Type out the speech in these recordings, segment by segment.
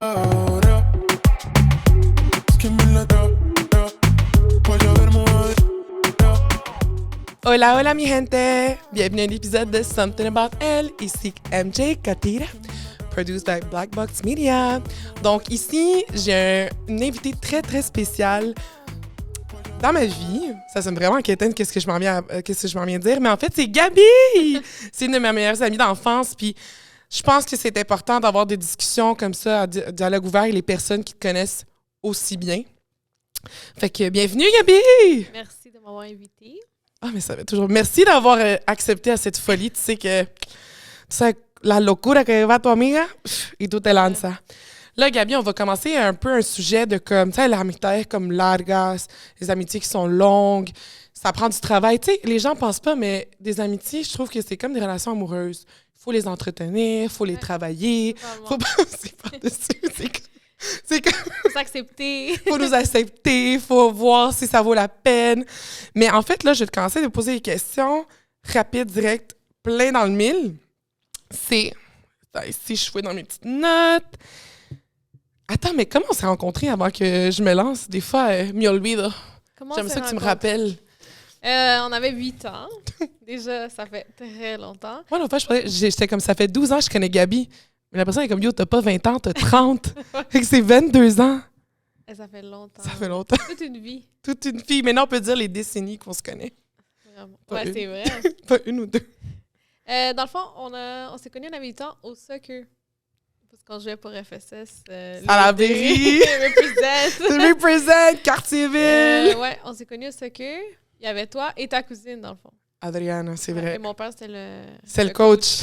ahora. Es que me la da. Vaya a ver mover. Hola, hola mi gente! Bienvenue à l'épisode de Something About Elle, ici MJ Katira, produced by Black Box Media. Donc ici, j'ai une invitée très très spéciale dans ma vie. Ça sonne vraiment inquiétant qu'est-ce que je m'en viens dire, mais en fait c'est Gabi! C'est une de mes meilleures amies d'enfance, puis je pense que c'est important d'avoir des discussions comme ça, à dialogue ouvert avec les personnes qui te connaissent aussi bien. Fait que bienvenue Gabi! Merci de m'avoir invitée. Ah, mais ça va toujours. Merci d'avoir accepté à cette folie. Tu sais, la locura que va tu amiga, et tout te lanza. Là, Gabi, on va commencer un peu un sujet de comme, tu sais, l'amitié comme largas, les amitiés qui sont longues, ça prend du travail. Tu sais, les gens pensent pas, mais des amitiés, je trouve que c'est comme des relations amoureuses. Il faut les entretenir, il faut les travailler, il faut passer par-dessus. C'est comme... Faut s'accepter. Faut nous accepter, faut voir si ça vaut la peine. Mais en fait, là, je vais te commencer à te poser des questions rapides, directes, plein dans le mille. C'est... Ici, je fouille dans mes petites notes. Attends, mais comment on s'est rencontrés avant que je me lance? Des fois, me olvido. J'aime ça que tu me rappelles. On avait 8 ans. Déjà, ça fait très longtemps. Moi, l'autre fois, j'étais comme, ça fait 12 ans que je connais Gabi. Mais la personne est comme, yo, t'as pas 20 ans, t'as 30. Fait que c'est 22 ans. Ça fait longtemps. Ça fait longtemps. Toute une vie. Toute une fille. Maintenant, on peut dire les décennies qu'on se connaît. Vraiment. Pas Ouais, une. c'est vrai. Pas une ou deux. Dans le fond, on s'est connus en avait 8 ans au soccer. Parce qu'on jouait pour FSS. À la Berry. Represent, Quartier-Ville. Ouais, on s'est connus au soccer. Il y avait toi et ta cousine, dans le fond. Adriana, c'est Ouais, vrai. et mon père, c'était le... C'est le coach.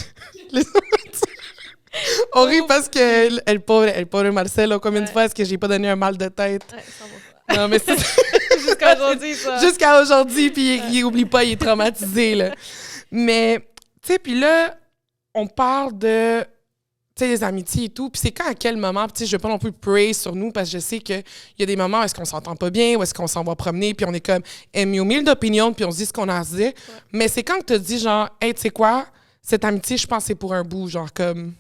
On rit parce que le pauvre Marcelo, combien de fois est-ce que j'ai pas donné un mal de tête? Ouais, ça va pas. Non, mais c'est Jusqu'à aujourd'hui, ça. Jusqu'à aujourd'hui, puis il oublie pas, il est traumatisé, là. Mais, tu sais, puis là, on parle de, tu sais, des amitiés et tout, puis c'est quand, à quel moment, tu sais, je veux pas non plus praise sur nous, parce que je sais qu'il y a des moments où est-ce qu'on s'entend pas bien, où est-ce qu'on s'en va promener, puis on est comme, mille d'opinions, puis on se dit ce qu'on a à se dire. Ouais. Mais c'est quand que tu te dis, genre, hey, tu sais quoi, cette amitié, je pense que c'est pour un bout, genre, comme...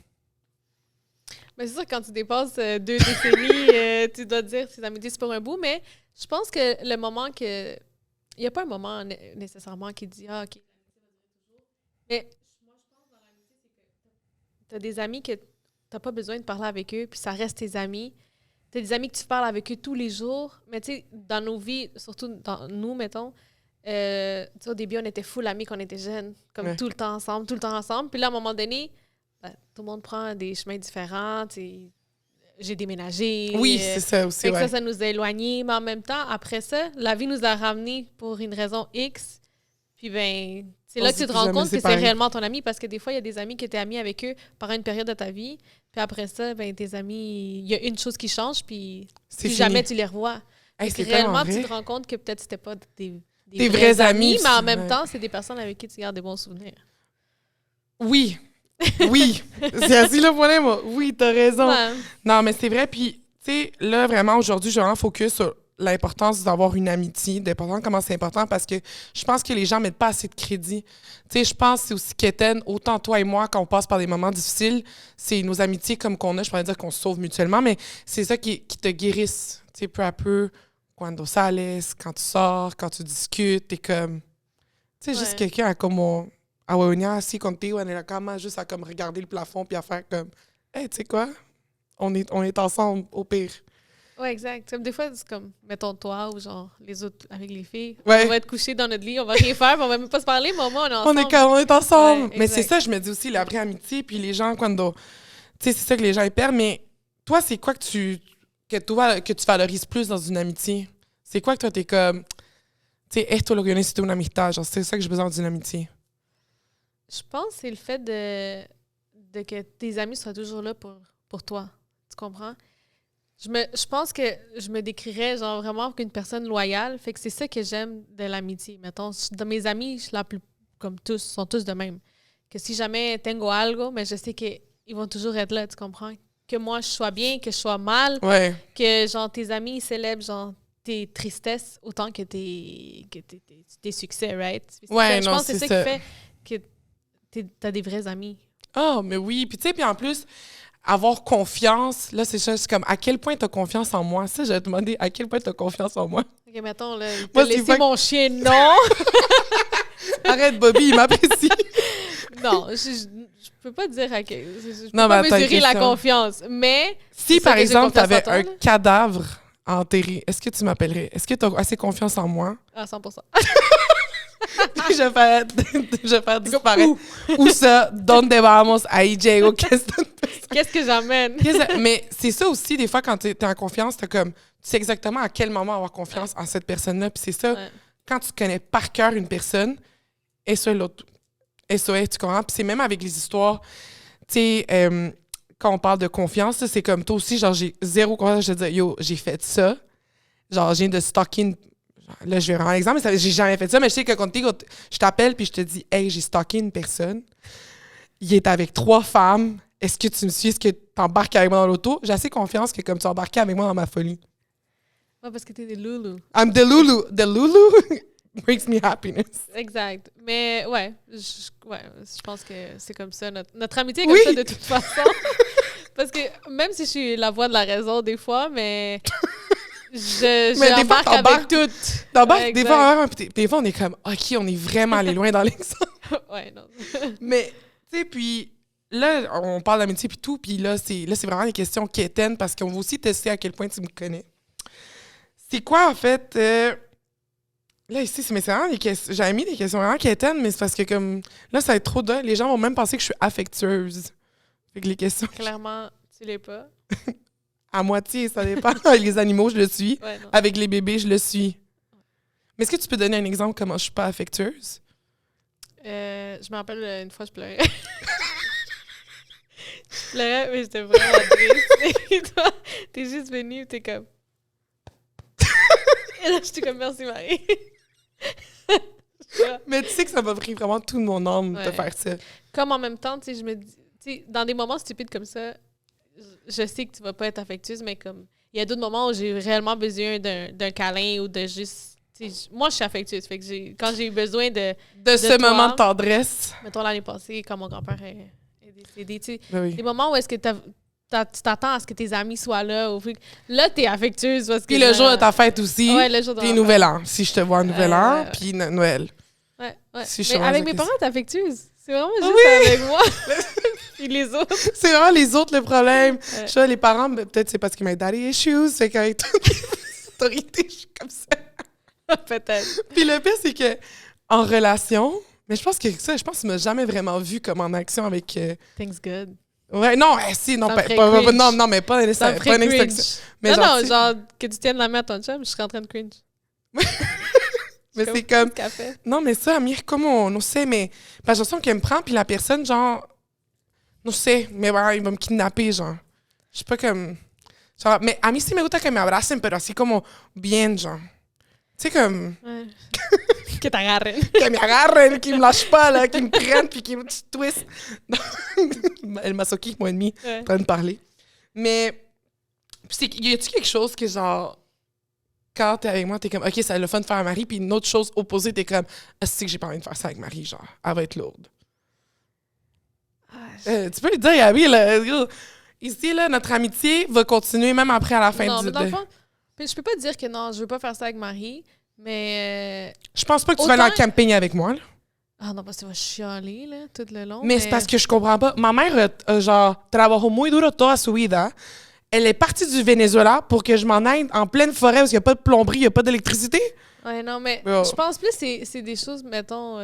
Mais c'est sûr, quand tu dépasses 2 décennies, tu dois te dire que tes amitiés, c'est pour un bout, mais je pense que le moment que... Il n'y a pas un moment nécessairement qui dit « Ah, OK, mais moi, je pense dans l'amitié, c'est que tu as des amis que tu n'as pas besoin de parler avec eux, puis ça reste tes amis. Tu as des amis que tu parles avec eux tous les jours, mais tu sais, dans nos vies, surtout dans nous, mettons, au début, on était full amis quand on était jeunes, comme ouais. tout le temps ensemble. Puis là, à un moment donné, tout le monde prend des chemins différents. J'ai déménagé. Oui, c'est ça aussi, ouais. Ça nous a éloignés. Mais en même temps, après ça, la vie nous a ramenés pour une raison X. Puis ben, c'est là que tu te rends compte que c'est réellement ton ami. Parce que des fois, il y a des amis que tu es ami avec eux pendant une période de ta vie. Puis après ça, ben, tes amis, il y a une chose qui change, puis plus jamais tu les revois. Hey, c'est réellement, tu te rends compte que peut-être c'était pas des vrais amis, mais en même temps, c'est des personnes avec qui tu gardes des bons souvenirs. Oui. Oui. C'est assis le point, moi. Oui, t'as raison. Ouais. Non, mais c'est vrai. Puis, tu sais, là, vraiment, aujourd'hui, je vais vraiment focus sur l'importance d'avoir une amitié, d'important comment c'est important, parce que je pense que les gens mettent pas assez de crédit. Tu sais, je pense que c'est aussi quétaine, autant toi et moi, quand on passe par des moments difficiles, c'est nos amitiés comme qu'on a, je pourrais dire qu'on se sauve mutuellement, mais c'est ça qui te guérisse, tu sais, peu à peu, cuando sales, quand tu sors, quand tu discutes, t'es comme... Tu sais, juste quelqu'un à comme a venir assis contigo en la cama, juste à comme regarder le plafond puis à faire comme hey, tu sais quoi? On est ensemble au pire. Ouais, exact. Comme des fois, c'est comme mettons toi ou genre les autres avec les filles. Ouais. On va être couchés dans notre lit, on va rien faire, mais on va même pas se parler, mais au moins on est ensemble. On est ensemble. Ouais, mais c'est ça, je me dis aussi, la vraie amitié, puis les gens, tu sais, c'est ça que les gens perdent. Mais toi, c'est quoi que tu valorises plus dans une amitié? C'est quoi que toi, t'es comme, tu sais, esto lo que yo necesito una amistad, genre, c'est ça que j'ai besoin d'une amitié. Je pense que c'est le fait de que tes amis soient toujours là pour toi. Tu comprends? Je pense que je me décrirais genre vraiment comme une personne loyale. Fait que c'est ça que j'aime de l'amitié. Mettons, de mes amis, comme tous, sont tous de même. Que si jamais tengo algo, mais je sais qu'ils vont toujours être là, tu comprends? Que moi, je sois bien, que je sois mal. Ouais. Que genre tes amis célèbrent genre tes tristesses autant que tes succès, right? Ouais, je pense que c'est ça qui fait que t'as des vrais amis. Oh, mais oui. Puis tu sais, puis en plus, avoir confiance, là, c'est ça, c'est comme, à quel point t'as confiance en moi? Ça, j'allais te demander, à quel point t'as confiance en moi? OK, mettons, là, Moi, t'as c'est laissé pas- mon chien, non! Arrête, Bobby, il m'apprécie. Non, je peux pas dire à quel... Je peux Non, pas mais attends, mesurer la question. confiance, mais... Si, c'est par ça que j'ai exemple, confiance en t'avais toi, un là. cadavre enterré, est-ce que tu m'appellerais? Est-ce que t'as assez confiance en moi? À 100%. Puis je vais faire disparaître. Où ça? Donde vamos? Ahí llego. Qu'est-ce que j'amène? Mais c'est ça aussi, des fois, quand t'es en confiance, t'as comme... Tu sais exactement à quel moment avoir confiance en cette personne-là. Puis c'est ça, Ouais. quand tu connais par cœur une personne, et ça, l'autre. Et ça, tu comprends? Puis c'est même avec les histoires, tu sais, quand on parle de confiance, là, c'est comme toi aussi, genre, j'ai zéro confiance. Je te dis, yo, j'ai fait ça. Genre, je viens de stalker une... Là, je vais rendre l'exemple, mais j'ai jamais fait ça. Mais je sais que quand je t'appelle puis je te dis, hey, j'ai stalké une personne. Il est avec 3 femmes. Est-ce que tu me suis? Est-ce que tu embarques avec moi dans l'auto? J'ai assez confiance que comme tu embarquais avec moi dans ma folie. Ouais, parce que t'es des loulous. I'm the Lulu. The Lulu brings me happiness. Exact. Mais ouais, je pense que c'est comme ça. Notre amitié est comme Oui. ça de toute façon. Parce que même si je suis la voix de la raison des fois, mais Mais des fois, j'embarque avec toutes. T'embarques, Ouais, des fois, puis des fois, on est comme, OK, on est vraiment allé loin dans l'exemple. Ouais, non. Mais, tu sais, puis là, on parle d'amitié puis tout, puis là, c'est vraiment des questions quétaines parce qu'on va aussi tester à quel point tu me connais. C'est quoi, en fait... Là, ici, mais c'est vraiment des questions... J'avais mis des questions vraiment quétaines, mais c'est parce que, comme... Là, ça va être trop de... Les gens vont même penser que je suis affectueuse. Fait que les questions... Clairement, tu l'es pas. À moitié, ça dépend. Avec les animaux, je le suis. Ouais, non. Avec les bébés, je le suis. Mais est-ce que tu peux donner un exemple comment je suis pas affectueuse? Je me rappelle une fois, je pleurais. Je pleurais, mais j'étais vraiment triste. Et toi, t'es juste venue, t'es comme... Et là, j'étais comme, merci Marie. Mais tu sais que ça m'a pris vraiment tout mon âme de Ouais. faire ça. Comme en même temps, tu sais, je me dis... Tu sais, dans des moments stupides comme ça, je sais que tu vas pas être affectueuse, mais comme... Il y a d'autres moments où j'ai réellement besoin d'un câlin ou de juste... tu sais, moi, je suis affectueuse. Fait que quand j'ai eu besoin de... De ce toi. moment de tendresse. Mettons, l'année passée, quand mon grand-père est décédé, tu sais... Ben oui. Des moments où est-ce que tu t'attends à ce que tes amis soient là. Là, t'es affectueuse. Parce que Puis le jour de ta fête aussi. Ouais, le jour de Puis ma Nouvel An. Si je te vois à Nouvel An, ouais. puis Noël. fête. Ouais. Si je Mais te avec vois mes avec parents, t'es affectueuse. C'est vraiment juste Oui! avec moi. Puis les autres. C'est vraiment les autres le problème. Ouais. Je vois, les parents, ben, peut-être c'est parce qu'ils m'ont daddy issues. C'est qu'avec toute l'autorité, je suis comme ça. Peut-être. Puis le pire, c'est que en relation, mais je pense que ça, je pense que tu m'as jamais vraiment vu comme en action avec. Thanks good. Ouais, non, si, non, Ça me pas, ferait pas- cringe. non, non, mais pas Ça me pas ferait une cringe. extinction. Mais Non, genre, non, tu sais, genre que tu tiennes la main à ton chum, je serais en train de cringe. mais c'est comme. Café. Non, mais ça, Amir, comment on sait, mais. Parce que je sens qu'elle me prend, puis la personne, genre. Non sais, mais voilà, il va me kidnapper, genre. Je sais pas comme. Genre, mais a mí sí me gusta que me abracen, pero así como bien, genre. Tu sais, comme. Ouais. Que t'agarren. Que me agarren, qu'ils me lâchent pas, là, qu'ils me prennent, puis qu'ils me twistent. Elle m'a soqué, mon ennemi, Ouais. en train de parler. Mais. Y a-tu quelque chose que, genre. Quand t'es avec moi, t'es comme, OK, ça le fun de faire à Marie, puis une autre chose opposée, t'es comme, ah, c'est que j'ai pas envie de faire ça avec Marie, genre, elle va être lourde. Tu peux lui dire, Gabi, là, ici, là, notre amitié va continuer même après à la fin Non, du... mais dans le fond, puis je peux pas dire que non, je veux pas faire ça avec Marie, mais... Je pense pas que tu vas aller en Autant- camping avec moi, là. Ah non, parce que tu vas chialer, là, tout le long. Mais c'est parce que je comprends pas. Ma mère, genre, trabajó muy duro toda su vida. Elle est partie du Venezuela pour que je m'en aille en pleine forêt parce qu'il n'y a pas de plomberie, il n'y a pas d'électricité. Ouais, non, mais Oh. je pense plus que c'est des choses, mettons... tu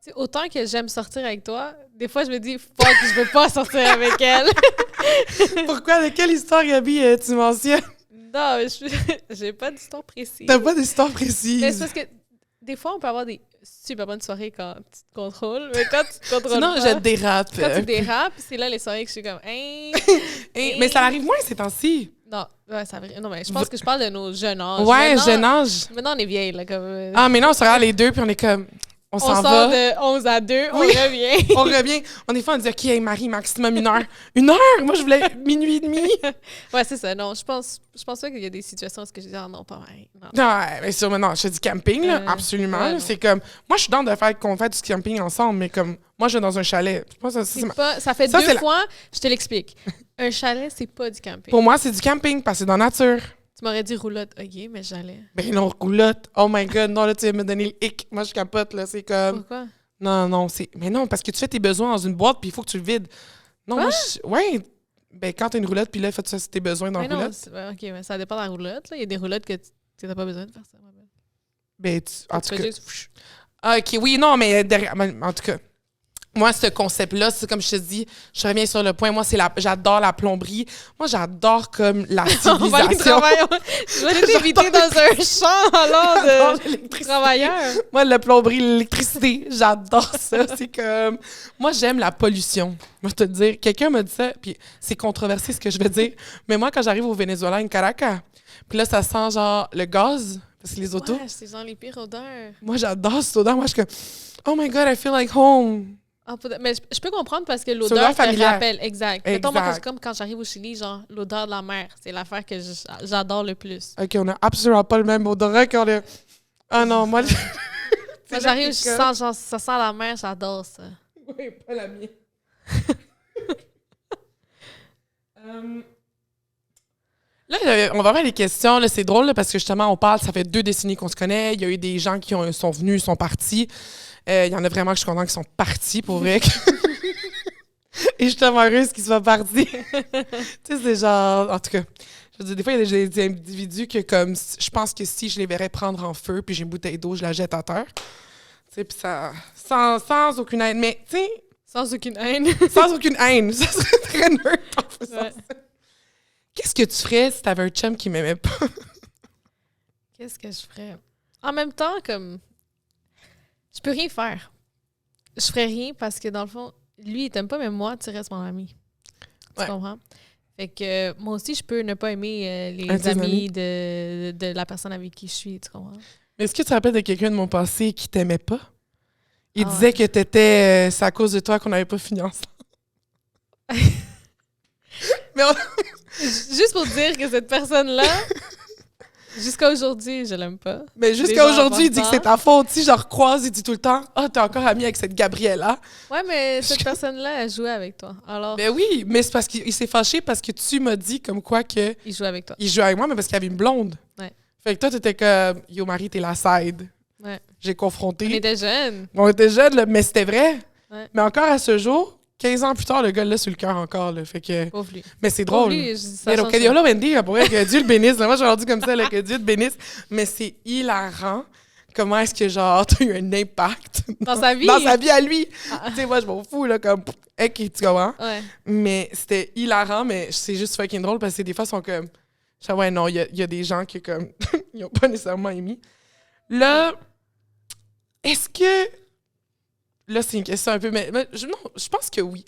sais, autant que j'aime sortir avec toi, des fois, je me dis, fuck, je veux pas sortir avec elle. Pourquoi? De quelle histoire, Gabi, tu mentionnes? Non, j'ai pas d'histoire précise. T'as pas d'histoire précise. Mais c'est parce que des fois, on peut avoir des super bonnes soirées quand tu te contrôles, mais quand tu te contrôles Sinon, pas, je dérape. quand tu dérapes, c'est là les soirées que je suis comme, hein. Mais ça arrive moins ces temps-ci. Non, ouais, ça non, mais je pense que je parle de nos jeunes âges. Ouais, Maintenant- jeune âge. Maintenant, on est vieilles, là, comme... Ah, mais non, on se regarde les deux, puis on est comme... On on s'en sort va. de 11 à 2, on Oui. revient. On revient. On est fois, on dit, OK, hey, Marie, maximum 1 heure. 1 heure? Moi, je voulais minuit et demi. Ouais, c'est ça. Non, je pense pas qu'il y a des situations où je dis, ah non, pas vrai. Non. Non, mais sûrement, non, je te dis camping, là, absolument. ouais, là. non. C'est comme... Moi, je suis dans de faire qu'on fait du camping ensemble, mais comme... Moi, je vais dans un chalet. Je pense que ça, Ça fait Ça, c'est deux la- fois, je te l'explique. Un chalet, c'est pas du camping. Pour moi, c'est du camping parce que c'est dans la nature. Tu m'aurais dit roulotte. OK, mais chalet. Ben non, roulotte. Oh my God, non, là, tu vas me donner le hic. Moi, je capote, là. C'est comme... Pourquoi? Non, c'est... Mais non, parce que tu fais tes besoins dans une boîte puis il faut que tu le vides. Non, Quoi? Ouais. Ben, quand t'as une roulotte puis là, fais tes besoins dans Mais la non, roulotte. OK, mais ça dépend de la roulotte. Là. Il y a des roulottes que tu n'as pas besoin de faire ça. Ben, en Tu tout fais cas... juste... Ah, OK, oui, non, mais derrière... En tout cas... Moi, ce concept-là, c'est comme je te dis, je reviens sur le point. Moi, j'adore la plomberie. Moi, j'adore comme la On va aller civilisation. travailler. Je vais t'inviter dans un champ alors J'adore de l'électricité. travailleurs. Moi, la plomberie, l'électricité, j'adore ça. C'est comme... Moi, j'aime la pollution. Moi, je te le dire, quelqu'un m'a dit ça, puis c'est controversé ce que je vais dire, mais moi, quand j'arrive au Venezuela, en Caracas, puis là, ça sent genre le gaz, parce que les autos... Ouais, c'est genre les pires odeurs. Moi, j'adore cette odeur. Moi, je suis comme... Oh my God, I feel like home. Ah, mais je peux comprendre parce que C'est l'odeur l'odeur te familière. rappelle. Exact. Mettons, moi, Exact. comme quand j'arrive au Chili, genre, l'odeur de la mer, c'est l'affaire que j'adore le plus. OK, on a absolument pas le même odorat qu'on a... Ah non, moi... Moi, j'arrive, je sens, genre, ça sent la mer, j'adore ça. Oui, pas la mienne. Là, on va avoir les questions. Là, c'est drôle là, parce que justement, on parle, ça fait 2 décennies qu'on se connaît. Il y a eu des gens qui sont venus, sont partis. Il y en a vraiment que je suis contente qui sont partis, pour vrai. Et je suis tellement heureuse qu'ils soient partis. Tu sais, c'est genre... En tout cas, je veux dire, des fois, il y a des individus que, comme, je pense que si je les verrais prendre en feu, puis j'ai une bouteille d'eau, je la jette à terre. Tu sais, puis ça... Sans aucune haine. Mais, tu sais... Sans aucune haine. Sans aucune haine. Ça serait très neutre en faisant Ouais. ça. Qu'est-ce que tu ferais si t'avais un chum qui m'aimait pas? Qu'est-ce que je ferais? En même temps, comme... Je peux rien faire. Je ferais rien parce que, dans le fond, lui, il t'aime pas, mais moi, tu restes mon ami. Tu Ouais. comprends? Fait que moi aussi, je peux ne pas aimer Un de les tes amis amis. de la personne avec qui je suis, tu comprends? Mais est-ce que tu te rappelles de quelqu'un de mon passé qui t'aimait pas? Il Ah disait ouais. que t'étais... c'est à cause de toi qu'on n'avait pas fini ensemble. Mais Juste pour dire que cette personne-là, jusqu'à aujourd'hui, je l'aime pas. Mais jusqu'à Déjà aujourd'hui, il dit que important. c'est ta faute. Si je le recroise, il dit tout le temps « Ah, t'es encore ami avec cette Gabriella. Ouais, mais cette personne-là, elle jouait avec toi. » Alors, Ben oui, mais c'est parce qu'il s'est fâché parce que tu m'as dit comme quoi que il joue avec toi. il jouait avec moi, mais parce qu'il y avait une blonde. Ouais. Fait que toi, t'étais comme « Yo, Marie, t'es la side. Ouais. J'ai confronté. On était jeunes. On était jeunes, là, mais c'était vrai. Ouais. Mais encore à ce jour, 15 ans plus tard, le gars là sur le cœur encore. Là, fait que... Pauvre lui. Mais c'est Pauvre drôle. lui, ça Mais change donc, pas. Dieu Wendy, pour vrai, que Dieu le bénisse. Là, moi, j'ai rendu comme ça, là, que Dieu te bénisse. Mais c'est hilarant. Comment est-ce que, genre, t'as eu un impact Dans sa vie? dans sa vie à lui. Ah. Tu sais, moi, je m'en fous, là, comme, hey, tu comprends? Ouais. Mais c'était hilarant, mais c'est juste fucking drôle parce que des fois, ils sont comme, je dis, ouais, non, il y a des gens qui, comme, ils n'ont pas nécessairement aimé. Là, est-ce que, là, c'est une question un peu, mais non, je pense que oui.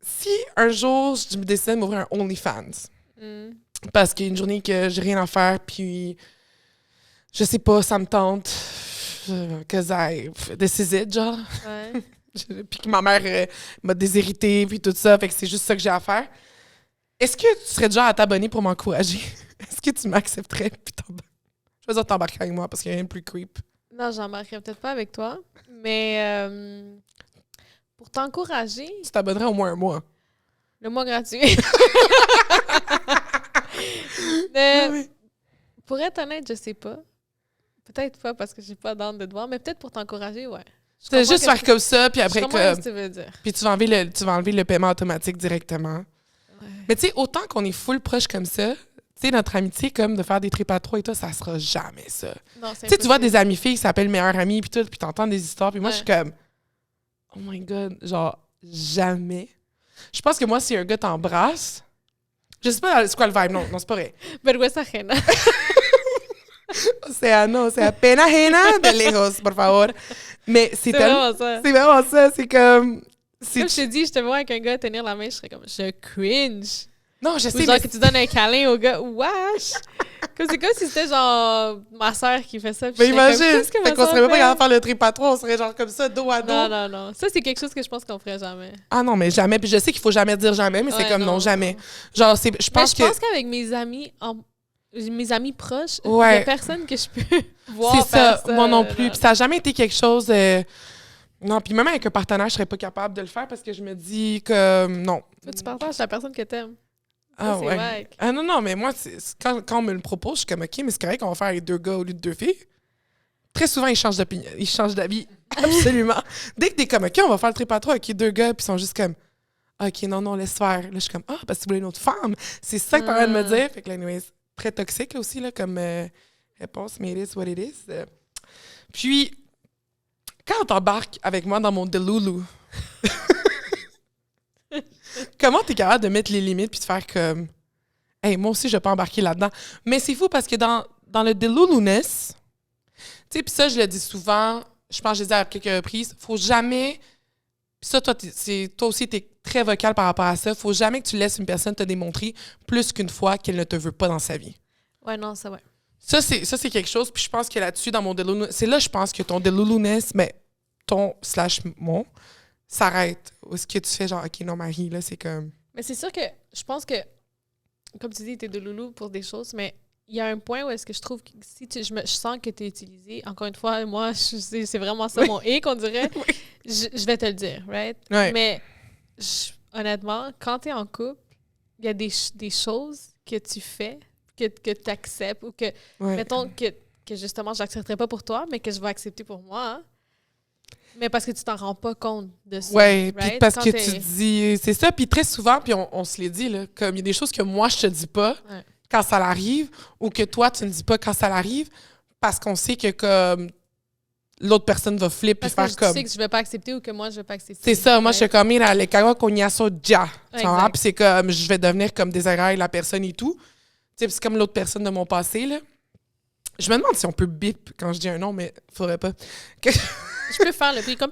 Si un jour, je me décide de m'ouvrir un OnlyFans, Mm. parce qu'il y a une journée que j'ai rien à faire, puis je sais pas, ça me tente, this is it, genre. Ouais. Puis que ma mère m'a déshéritée, puis tout ça, fait que c'est juste ça que j'ai à faire. Est-ce que tu serais déjà à t'abonner pour m'encourager? Est-ce que tu m'accepterais? Puis je vais dire t'embarquer avec moi parce qu'il y a rien de plus creep. Non, j'embarquerai peut-être pas avec toi, mais pour t'encourager, Tu t'abonnerais au moins un mois. le mois gratuit. Mais, Oui. pour être honnête, je sais pas. Peut-être pas parce que j'ai pas d'âme de devoir, mais peut-être pour t'encourager, ouais. Je C'est comprends juste que faire comme ça, puis après, je comprends ce comme, que tu veux dire. puis tu vas enlever le paiement automatique directement. Ouais. Mais tu sais, autant qu'on est full proche comme ça, tu sais, notre amitié, comme de faire des trips à trois et tout, ça sera jamais ça. Non, c'est Tu sais, tu vois impossible. des amies filles qui s'appellent meilleures amies, puis tout, puis t'entends des histoires, puis moi, je suis Ouais. comme, oh my God, genre, jamais. Je pense que moi, si un gars t'embrasse, je sais pas c'est quoi le vibe, non, c'est pas vrai. Vergüenza ajena. No, c'est pena ajena de lejos, por favor. Mais c'est C'est tellement... vraiment ça. C'est vraiment ça, c'est comme... c'est- Comme je te dis, je te vois avec un gars tenir la main, je serais comme, je cringe. Non, je Ou sais, genre mais... que tu donnes un câlin au gars, wesh! C'est comme si c'était genre ma soeur qui fait ça. puis Mais j'étais comme, imagine, qu'est-ce que ma fait qu'on sœur serait même pas fait? capable de faire le trip à trois, on serait genre comme ça, dos à dos. Non, non, non. Ça, c'est quelque chose que je pense qu'on ferait jamais. Ah non, mais jamais. Puis je sais qu'il faut jamais dire jamais, mais c'est Ouais, comme non, non, jamais. non. Genre, je Mais pense je que... pense qu'avec mes amis proches, il Ouais. y a personne que je peux voir C'est ça, faire ça. moi non plus. Puis ça n'a jamais été quelque chose... Non, puis même avec un partenaire, je serais pas capable de le faire parce que je me dis que non. Toi, tu partages la personne que t'aimes. Ah c'est ouais. wack. Ah non, mais moi, quand on me le propose, je suis comme, OK, mais c'est correct qu'on va faire avec 2 gars au lieu de 2 filles. Très souvent, ils changent d'opinion. Ils changent d'avis. Absolument. Dès que t'es comme, OK, on va faire le trip à 3 avec 2 gars, puis ils sont juste comme, OK, non, laisse faire. Là, je suis comme, parce que tu voulais une autre femme. C'est ça que t'es en train de me dire. Fait que là, anyways, très toxique là, aussi, là, comme réponse, mais it is what it is. Puis, quand t'embarques avec moi dans mon Delulu, comment t'es capable de mettre les limites puis de faire comme, hey, moi aussi, je vais pas embarquer là-dedans. Mais c'est fou parce que dans le Deluluness, tu sais, puis ça, je le dis souvent, je pense que je l'ai dit à quelques reprises, faut jamais. Puis ça, toi aussi, tu es très vocal par rapport à ça. Faut jamais que tu laisses une personne te démontrer plus qu'une fois qu'elle ne te veut pas dans sa vie. Ouais, non, ça, ouais. Ça, c'est quelque chose. Puis je pense que là-dessus, dans mon Delulu, c'est là, je pense que ton Deluluness, mais ton/mon, s'arrête. Ou est-ce que tu fais genre, OK, non, Marie, là, c'est comme. Mais c'est sûr que je pense que, comme tu dis, t'es de loulou pour des choses, mais il y a un point où est-ce que je trouve que si je sens que t'es utilisé, encore une fois, moi, c'est vraiment ça mon hic, on dirait, je vais te le dire, right? Ouais. Mais honnêtement, quand t'es en couple, il y a des choses que tu fais, que tu acceptes ou que, mettons, que justement, j'accepterais pas pour toi, mais que je vais accepter pour moi. Hein? Mais parce que tu t'en rends pas compte de ça. Oui, puis right? parce Quand que tu dis. C'est ça, puis très souvent, puis on se l'est dit, là, comme il y a des choses que moi, je te dis pas quand ça l'arrive, ou que toi, tu ne dis pas quand ça l'arrive, parce qu'on sait que comme l'autre personne va flipper puis parce faire que comme. tu sais que je vais pas accepter ou que moi, je vais pas accepter. C'est ça, moi, je suis comme, mira, le cago qu'on y a ça, déjà. Tu vois, Exact. puis c'est comme, je vais devenir comme désagréable la personne et tout. Tu sais, puis c'est comme l'autre personne de mon passé, là. Je me demande si on peut bip quand je dis un nom, mais faudrait pas. Je peux faire le prix comme...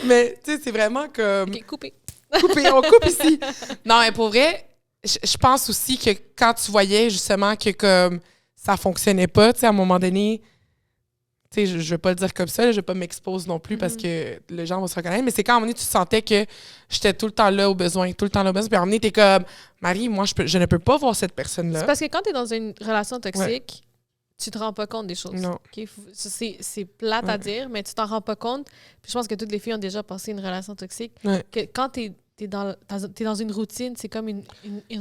Mais, tu sais, c'est vraiment comme... OK, coupé. On coupe ici. Non, mais pour vrai, je pense aussi que quand tu voyais justement que comme ça fonctionnait pas, tu sais, à un moment donné, tu sais, je vais pas le dire comme ça, là, je vais pas m'exposer non plus parce que les gens vont se reconnaître, mais c'est quand à un moment donné, tu sentais que j'étais tout le temps là au besoin, puis à un moment donné, t'es comme, Marie, moi, je ne peux pas voir cette personne-là. C'est parce que quand t'es dans une relation toxique, tu te rends pas compte des choses. Non. Okay? C'est plate à dire, mais tu t'en rends pas compte. Puis je pense que toutes les filles ont déjà passé une relation toxique. Ouais. Que quand t'es dans une routine, c'est comme une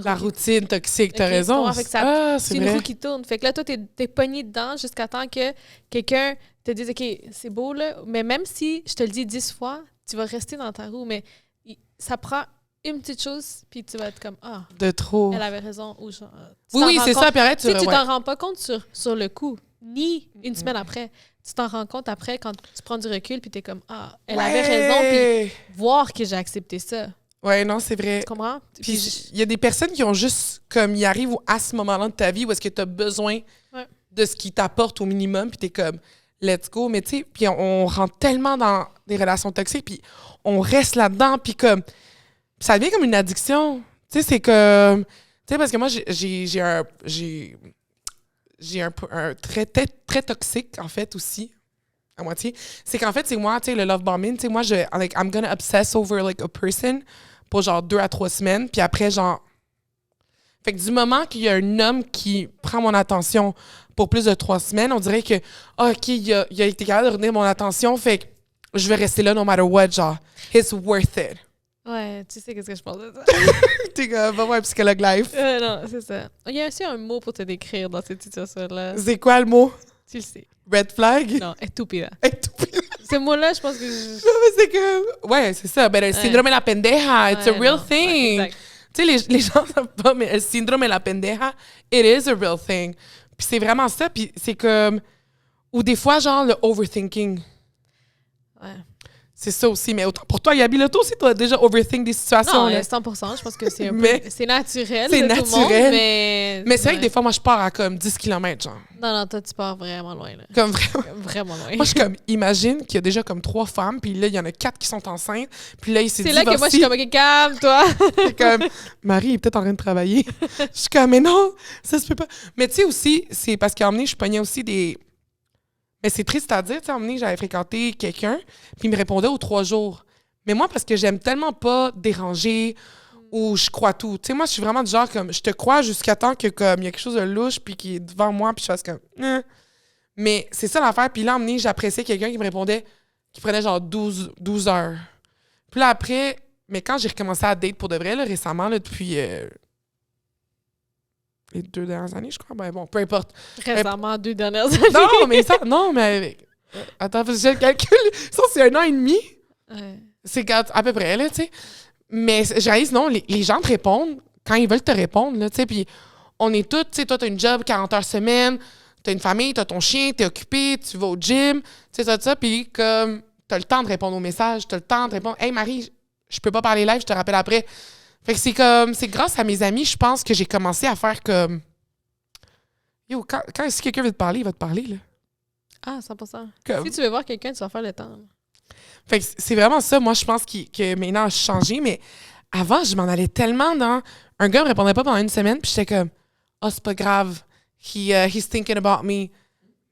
La routine toxique, t'as raison. Fait que c'est c'est une vrai. roue qui tourne. Fait que là, toi, t'es pogné dedans jusqu'à temps que quelqu'un te dise « OK, c'est beau, là. » Mais même si je te le dis 10 fois, tu vas rester dans ta roue. Mais ça prend une petite chose, puis tu vas être comme « Ah, De trop. elle avait raison. » ou genre, Oui, c'est ça. Puis arrête, tu t'en rends pas compte sur le coup, ni une semaine après. Tu t'en rends compte après quand tu prends du recul, puis t'es comme « Ah, elle avait raison. » Puis voir que j'ai accepté ça. Ouais, non, c'est vrai. Tu comprends? Puis il y a des personnes qui ont juste, comme, ils arrivent à ce moment-là de ta vie où est-ce que tu as besoin de ce qui t'apporte au minimum, puis t'es comme, let's go. Mais tu sais, puis on rentre tellement dans des relations toxiques, puis on reste là-dedans, puis comme, ça devient comme une addiction. Tu sais, c'est comme, tu sais, parce que moi, j'ai un très, très, très toxique, en fait, aussi. À moitié. C'est qu'en fait, c'est moi, tu sais, le love bombing, tu sais, moi, I'm gonna obsess over, like, a person pour, genre, 2 à 3 semaines, puis après, genre... Fait que du moment qu'il y a un homme qui prend mon attention pour plus de 3 semaines, on dirait que, OK, il a été capable de retenir mon attention, fait que je vais rester là no matter what, genre, it's worth it. Ouais, tu sais qu'est-ce que je pense de ça. T'es comme, va voir un psychologue live. Non, c'est ça. Il y a aussi un mot pour te décrire dans cette situation-là. C'est quoi le mot? Tu le sais. Red flag? Non, estúpida. Estúpida. Ce mot-là, je pense que... Non, mais c'est que... Ouais, c'est ça. Ben, le syndrome de la pendeja, it's a real thing. Ouais, tu sais, les gens ne savent pas, mais le syndrome de la pendeja, it is a real thing. Puis c'est vraiment ça. Puis c'est comme... Ou des fois, genre, le overthinking. Ouais. C'est ça aussi. Mais autant pour toi, Gabi, là, toi aussi, tu as déjà overthink des situations. Non, là. 100%. Je pense que c'est un Mais peu... C'est naturel. c'est de tout le monde, naturel. mais c'est vrai que des fois, moi, je pars à comme 10 km, genre. Non, toi, tu pars vraiment loin. Là. Comme vraiment. Vraiment loin. Moi, je suis comme, imagine qu'il y a déjà comme 3 femmes, puis là, il y en a 4 qui sont enceintes, puis là, il s'est C'est divorcé. là que moi, je suis comme, OK, calme-toi. C'est comme, Marie est peut-être en train de travailler. Je suis comme, mais non, ça se peut pas. Mais tu sais aussi, c'est parce qu'à un moment donné, je pognais aussi des... Mais c'est triste à dire, tu sais, à un moment donné, j'avais fréquenté quelqu'un, puis il me répondait aux 3 jours. Mais moi, parce que j'aime tellement pas déranger ou je crois tout. Tu sais, moi, je suis vraiment du genre comme, je te crois jusqu'à temps que comme il y a quelque chose de louche, puis qui est devant moi, puis je fasse comme, Mais c'est ça l'affaire. Puis là, à un moment donné, j'appréciais quelqu'un qui me répondait qui prenait genre 12 heures. Puis là, après, mais quand j'ai recommencé à date pour de vrai, là, récemment, là, depuis les 2 dernières années, je crois, ben bon, peu importe. Récemment, 2 dernières années. Non, mais ça, non, mais attends, parce que j'ai le calcul. Ça, c'est 1 an et demi. Ouais. C'est à peu près, là, tu sais. Mais je réalise, non, les gens te répondent quand ils veulent te répondre, là, tu sais. Puis on est tous, tu sais, toi, t'as une job 40 heures semaine, t'as une famille, t'as ton chien, t'es occupé, tu vas au gym, tu sais, ça. Puis comme, t'as le temps de répondre aux messages, t'as le temps de répondre. Hey, Marie, je peux pas parler live, je te rappelle après. Fait que c'est comme, c'est grâce à mes amis, je pense, que j'ai commencé à faire comme. Yo, si quelqu'un veut te parler, il va te parler, là. Ah, 100%. Comme. Si tu veux voir quelqu'un, tu vas faire le temps. Là. Fait que c'est vraiment ça, moi, je pense que maintenant, a changé, mais avant, je m'en allais tellement dans. Un gars me répondait pas pendant une semaine, puis j'étais comme, oh, c'est pas grave. He's thinking about me.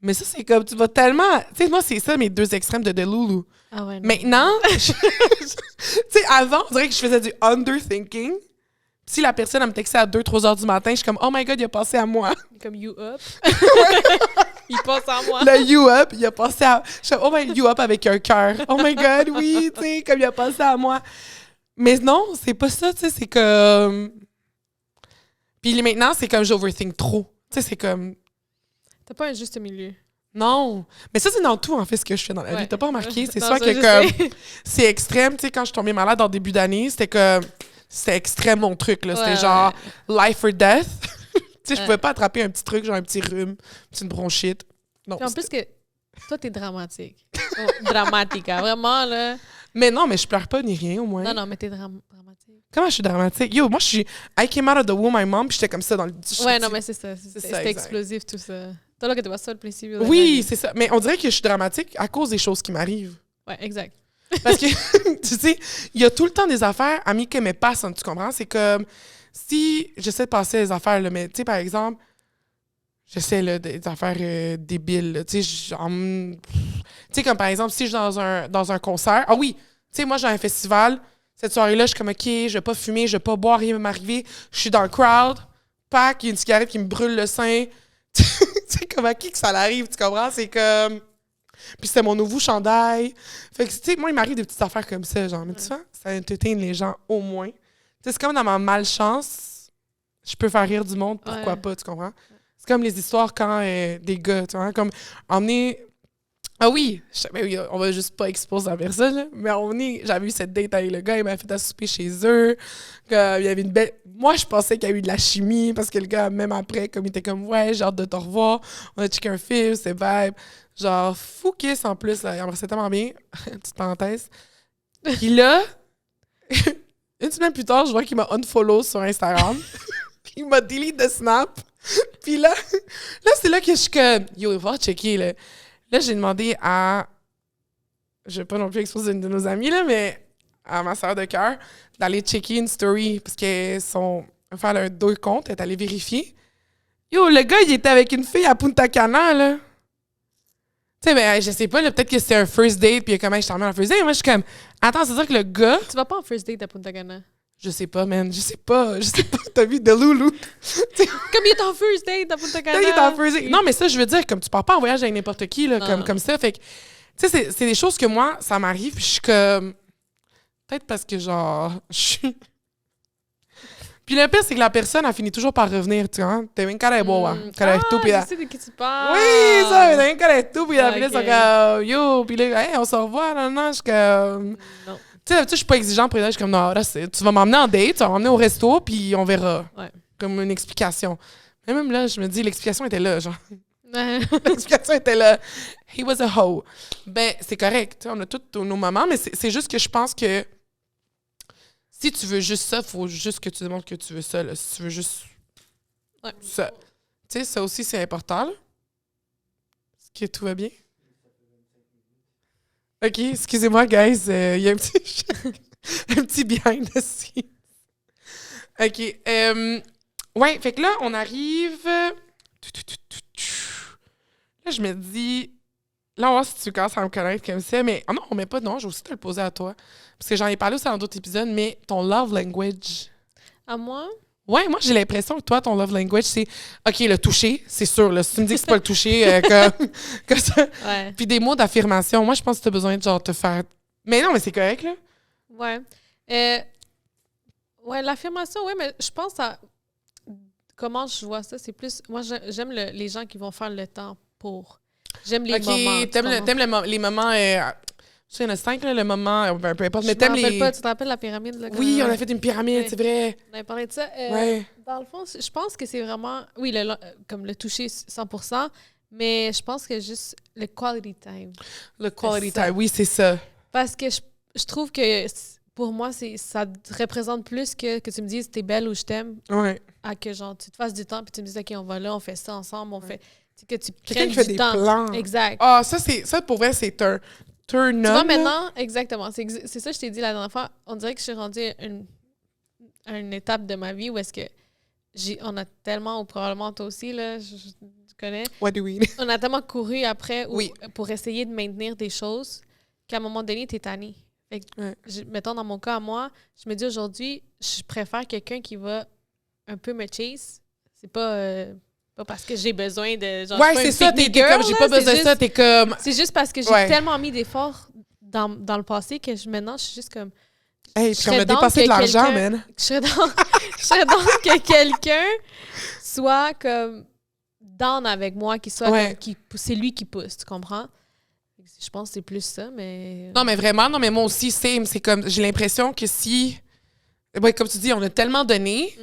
Mais ça, c'est comme, tu vas tellement. Tu sais, moi, c'est ça, mes 2 extrêmes de Delulu. Ah ouais, non. Maintenant, tu sais, avant, on dirait que je faisais du underthinking. Si la personne, elle me textait à 2-3 heures du matin, je suis comme, oh my god, il a pensé à moi. Comme you up. Il pense en moi. Le you up, il a pensé à. Je suis comme, oh my you up avec un cœur. Oh my god, oui, tu sais, comme il a pensé à moi. Mais non, c'est pas ça, tu sais, c'est comme. Puis maintenant, c'est comme j'overthink trop. Tu sais, c'est comme. T'as pas un juste milieu. Non. Mais ça, c'est dans tout, en fait, ce que je fais dans la vie. Ouais. T'as pas remarqué? C'est Non, soit ça, que je comme. sais. C'est extrême, tu sais, quand je suis tombée malade en début d'année, c'était comme. C'était extrême mon truc, là. C'était Ouais, genre life or death. Tu sais, je Ouais. pouvais pas attraper un petit truc, genre un petit rhume, une bronchite. Non. Puis en plus que toi, t'es dramatique. Oh, dramatique, hein, vraiment, là. Mais non, mais je pleure pas ni rien, au moins. Non, non, mais t'es dramatique. Comment je suis dramatique? Yo, moi, je suis. I came out of the womb, my mom, puis j'étais comme ça dans le. Ouais, non, mais c'est ça. ça, C'était exact. explosif, tout ça. Toi, là, que t'es pas ça, le principe. Oui, c'est ça. Mais on dirait que je suis dramatique à cause des choses qui m'arrivent. Ouais, exact. Parce que, tu sais, il y a tout le temps des affaires à mí que me passent, tu comprends? C'est comme si j'essaie de passer les affaires, là, mais tu sais, par exemple, j'essaie là, des affaires débiles. Là, tu sais, comme par exemple, si je suis dans un concert. Ah oui, tu sais, moi, j'ai un festival. Cette soirée-là, je suis comme, OK, je vais pas fumer, je vais pas boire, rien va m'arriver. Je suis dans le crowd, pack, il y a une cigarette qui me brûle le sein. Tu sais, comme à qui que ça l'arrive, tu comprends? C'est comme. Puis c'était mon nouveau chandail. Fait que, tu sais, moi, il m'arrive des petites affaires comme ça, genre. Mais tu vois, ça entertain les gens au moins. Tu sais, c'est comme dans ma malchance, je peux faire rire du monde, pourquoi Ouais. pas, tu comprends? C'est comme les histoires quand des gars, tu vois, comme emmener. Ah oui, ben oui, on va juste pas exposer la personne, là, mais j'avais eu cette date avec le gars, il m'a fait à souper chez eux. Il y avait une belle. Moi, je pensais qu'il y a eu de la chimie parce que le gars, même après, comme il était comme, ouais, j'ai hâte de te revoir, on a checké un film, c'est vibe. Genre, fou kiss en plus, là, il embrassait tellement bien. Petite parenthèse. Puis là, une semaine plus tard, je vois qu'il m'a unfollow sur Instagram. Il m'a delete de Snap. Puis là, c'est là que je suis comme, yo, va checker, là. Là, j'ai demandé à. Je vais pas non plus exposer une de nos amies, là, mais à ma soeur de cœur, d'aller checker une story parce qu'elles sont. Faire leurs 2 comptes, elle est allée vérifier. Yo, le gars, il était avec une fille à Punta Cana, là. Tu sais, ben, je sais pas, là, peut-être que c'était un first date, puis comment je t'emmène en first date. Moi, je suis comme, attends, c'est-à-dire que le gars. Tu vas pas en first date à Punta Cana? Je sais pas, man. Je sais pas. T'as vu de Loulou. Comme il est en first date à Punta Cana. Il est en first date. Non, mais ça, je veux dire, comme tu pars pas en voyage avec n'importe qui, là, Non. comme ça. Fait que, tu sais, c'est des choses que moi, ça m'arrive, puis je suis comme. Peut-être parce que, genre, je suis. Puis le pire, c'est que la personne, elle finit toujours par revenir, tu vois. T'es bien carré beau, hein. Carré tout, puis je sais de qui tu parles. oui, ça, mais t'es bien carré tout, puis Ah, après, ils sont ok. comme, yo, puis là, hey, on se revoit, non, je suis comme. Non. Tu sais, d'habitude, je suis pas exigeante pour les gens, je suis comme, non, là, tu vas m'emmener en date, tu vas m'emmener au resto, puis on verra. Ouais. Comme une explication. Mais même là, je me dis, l'explication était là, genre. Ouais. L'explication était là. He was a hoe. Ben, c'est correct, tu sais, on a tous nos moments, mais c'est juste que je pense que si tu veux juste ça, faut juste que tu démontres que tu veux ça, là. Si tu veux juste Ouais. ça. Tu sais, ça aussi, c'est important, là. Est-ce que tout va bien? OK, excusez-moi, guys. Il y a un petit, un petit behind the scenes. OK. Ouais, fait que là, on arrive. Là, je me dis. Là, on va voir si tu commences à me connaître comme ça. Mais. Oh non, on met pas de nom, je vais aussi te le poser à toi. Parce que j'en ai parlé aussi dans d'autres épisodes, mais ton love language. À moi? Ouais, moi, j'ai l'impression que toi, ton love language, c'est OK, le toucher, c'est sûr. Là, si tu me dis que c'est pas le toucher, comme ça. Ouais. Puis des mots d'affirmation. Moi, je pense que tu as besoin de genre te faire. Mais non, mais c'est correct, là. Ouais. Ouais, l'affirmation, ouais, mais je pense à. Comment je vois ça, c'est plus. Moi, j'aime les gens qui vont faire le temps pour. J'aime les moments. OK, t'aimes les moments. Tu sais, il y en a 5, là, le moment. Peu importe. Mais Je me t'aimes rappelle les. pas, tu te rappelles la pyramide? Là, Oui, on a fait une pyramide, Ouais. c'est vrai. On avait parlé de ça. Ouais. Dans le fond, je pense que c'est vraiment. Oui, comme le toucher 100%, mais je pense que juste le quality time. Le quality ça. time, oui, c'est ça. Parce que je trouve que pour moi, ça représente plus que tu me dises t'es belle ou je t'aime, Ouais. à que genre tu te fasses du temps puis tu me dises OK, on va là, on fait ça ensemble, on fait. Tu sais, que tu Quelqu'un prennes qui fait du des temps. plans. Exact. Ah, ça, pour vrai, c'est un turn Tu vois, on. maintenant, exactement. C'est ça que je t'ai dit la dernière fois. On dirait que je suis rendue à une étape de ma vie où est-ce que on a tellement, ou probablement toi aussi, là, tu connais, What do we on a tellement couru après Oui. pour essayer de maintenir des choses qu'à un moment donné, t'es tanné. Fait que, Ouais. mettons, dans mon cas, à moi, je me dis aujourd'hui, je préfère quelqu'un qui va un peu me chase. C'est pas parce que j'ai besoin de... Genre, Ouais, je suis c'est ça, pas une t'es pick me comme, girl, j'ai là, pas besoin de ça, t'es comme. c'est juste parce que j'ai Ouais. tellement mis d'efforts dans le passé que maintenant, je suis juste comme... Hey, je puis on serais a down dépassé que de l'argent, quelqu'un- man. Je serais down que quelqu'un soit comme down avec moi, qu'il soit Ouais. comme, c'est lui qui pousse, tu comprends? Je pense que c'est plus ça, mais... Non, mais vraiment, non, mais moi aussi, c'est comme, j'ai l'impression que si, ouais, comme tu dis, on a tellement donné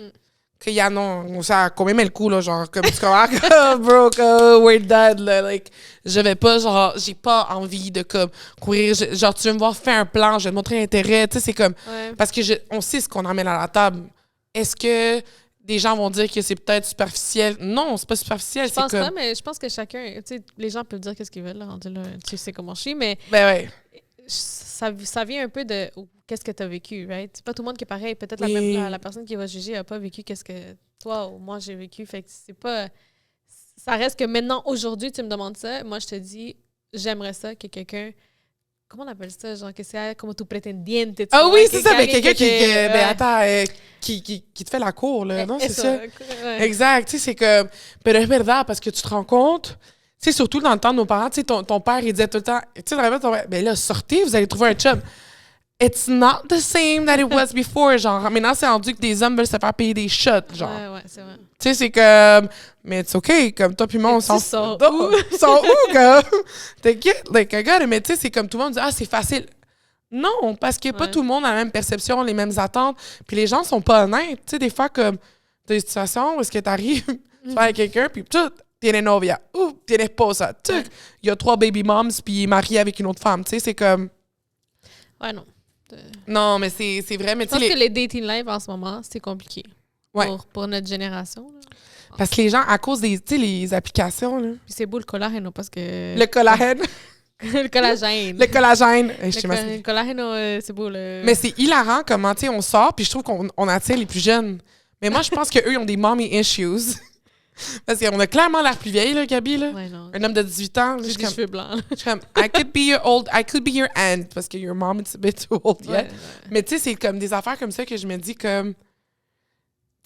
qu'il y a, non, ça a quand même le coup, là, genre, comme tu comprends, comme, bro, comme, we're dead, là, like, je vais pas, genre, j'ai pas envie de, comme, courir, genre, tu veux me voir faire un plan, je vais te montrer l'intérêt, tu sais, c'est comme, Ouais. parce que on sait ce qu'on emmène à la table. Est-ce que des gens vont dire que c'est peut-être superficiel? Non, c'est pas superficiel, Je c'est pense comme, pas, mais je pense que chacun... Tu sais, les gens peuvent dire qu'est-ce qu'ils veulent, là, rendu là, tu sais comment je suis, mais ben ouais. ça vient un peu de qu'est-ce que tu as vécu, right? C'est pas tout le monde qui est pareil. Peut-être Oui. la personne qui va juger a pas vécu qu'est-ce que toi ou moi j'ai vécu. Fait que c'est pas... Ça reste que maintenant, aujourd'hui, tu me demandes ça. Moi, je te dis, j'aimerais ça que quelqu'un... Comment on appelle ça? Genre que c'est comme tu pretendiente. tu Ah vois, oui, c'est ça, mais quelqu'un qui, ouais. ben attends, qui te fait la cour, là, non, c'est ça? Ouais. Exact, tu sais, c'est que, pero es verdad, parce que tu te rends compte, tu sais, surtout dans le temps de nos parents, tu sais, ton père, il disait tout le temps, tu sais, vraiment, ton père, ben là, sortez, vous allez trouver un chum. It's not the same that it was before, genre, maintenant, c'est rendu que des hommes veulent se faire payer des shots, genre. Ouais, c'est vrai. Tu sais, c'est comme, mais it's okay, comme toi puis moi, Mais on s'en tu sors fout. où? Ils sont où, comme? T'inquiète, like, I got it. Mais tu sais, c'est comme tout le monde dit, ah, c'est facile. Non, parce que pas Ouais. tout le monde a la même perception, les mêmes attentes. Puis les gens sont pas honnêtes. Tu sais, des fois, comme, t'as des situations où est-ce que t'arrives, tu vas avec quelqu'un, puis tout, tiene novia, ou tiene esposa, tout. Il y a 3 baby moms, puis il est marié avec une autre femme. Tu sais, c'est comme, Ouais, non. non, mais c'est vrai, mais Je tu sais, pense que les dating live en ce moment, c'est compliqué. Ouais. Pour notre génération. Là. parce que les gens, à cause des, tu sais, les applications, là, Puis c'est beau le collagène, parce que... le collagène, le collagène. le collagène, je sais pas. Le collagène, c'est beau. Mais c'est hilarant comment, tu sais, on sort, puis je trouve qu'on attire les plus jeunes. Mais moi, je pense qu'eux, ils ont des mommy issues. Parce qu'on a clairement l'air plus vieille, là, Gabi, là. Ouais, non. Un homme de 18 ans. Je J'ai suis des comme, cheveux blancs. là. je suis comme, I could be your aunt, parce que your mom is a bit too old yet. Ouais, ouais. Mais tu sais, c'est comme des affaires comme ça que je me dis comme...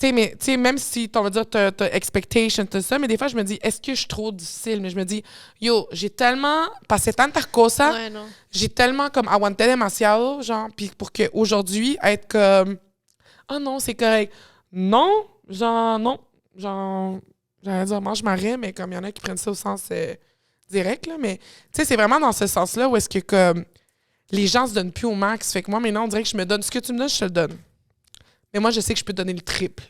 Tu sais, même si, on va dire, t'as expectation, t'as ça, mais des fois, je me dis, est-ce que je suis trop difficile? Mais je me dis, yo, j'ai tellement passé tantas cosas, Ouais, non. j'ai tellement comme aguanté demasiado, genre, puis pour qu'aujourd'hui, être comme, ah non, c'est correct. Non, genre, non. Genre, j'allais dire, mange ma raie, mais comme il y en a qui prennent ça au sens direct, là, mais tu sais, c'est vraiment dans ce sens-là où est-ce que comme les gens se donnent plus au max. Fait que moi, maintenant, on dirait que je me donne ce que tu me donnes, je te le donne. Mais moi, je sais que je peux te donner le triple.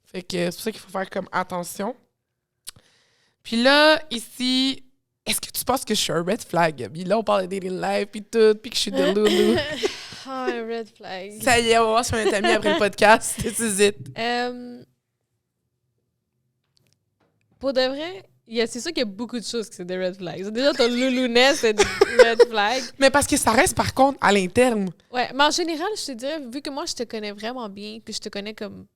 Fait que c'est pour ça qu'il faut faire comme attention. Puis là, ici, est-ce que tu penses que je suis un red flag, Gabi? Là, on parle de dating life, puis tout, puis que je suis de loulou. Ah, un red flag. Ça y est, on va voir si on est amis après le podcast. This is it. Pour de vrai, c'est sûr qu'il y a beaucoup de choses qui sont des red flags. Déjà, ton loulouness, c'est des red flags. Mais parce que ça reste, par contre, à l'interne. Ouais, mais en général, je te dirais, vu que moi, je te connais vraiment bien, puis je te connais comme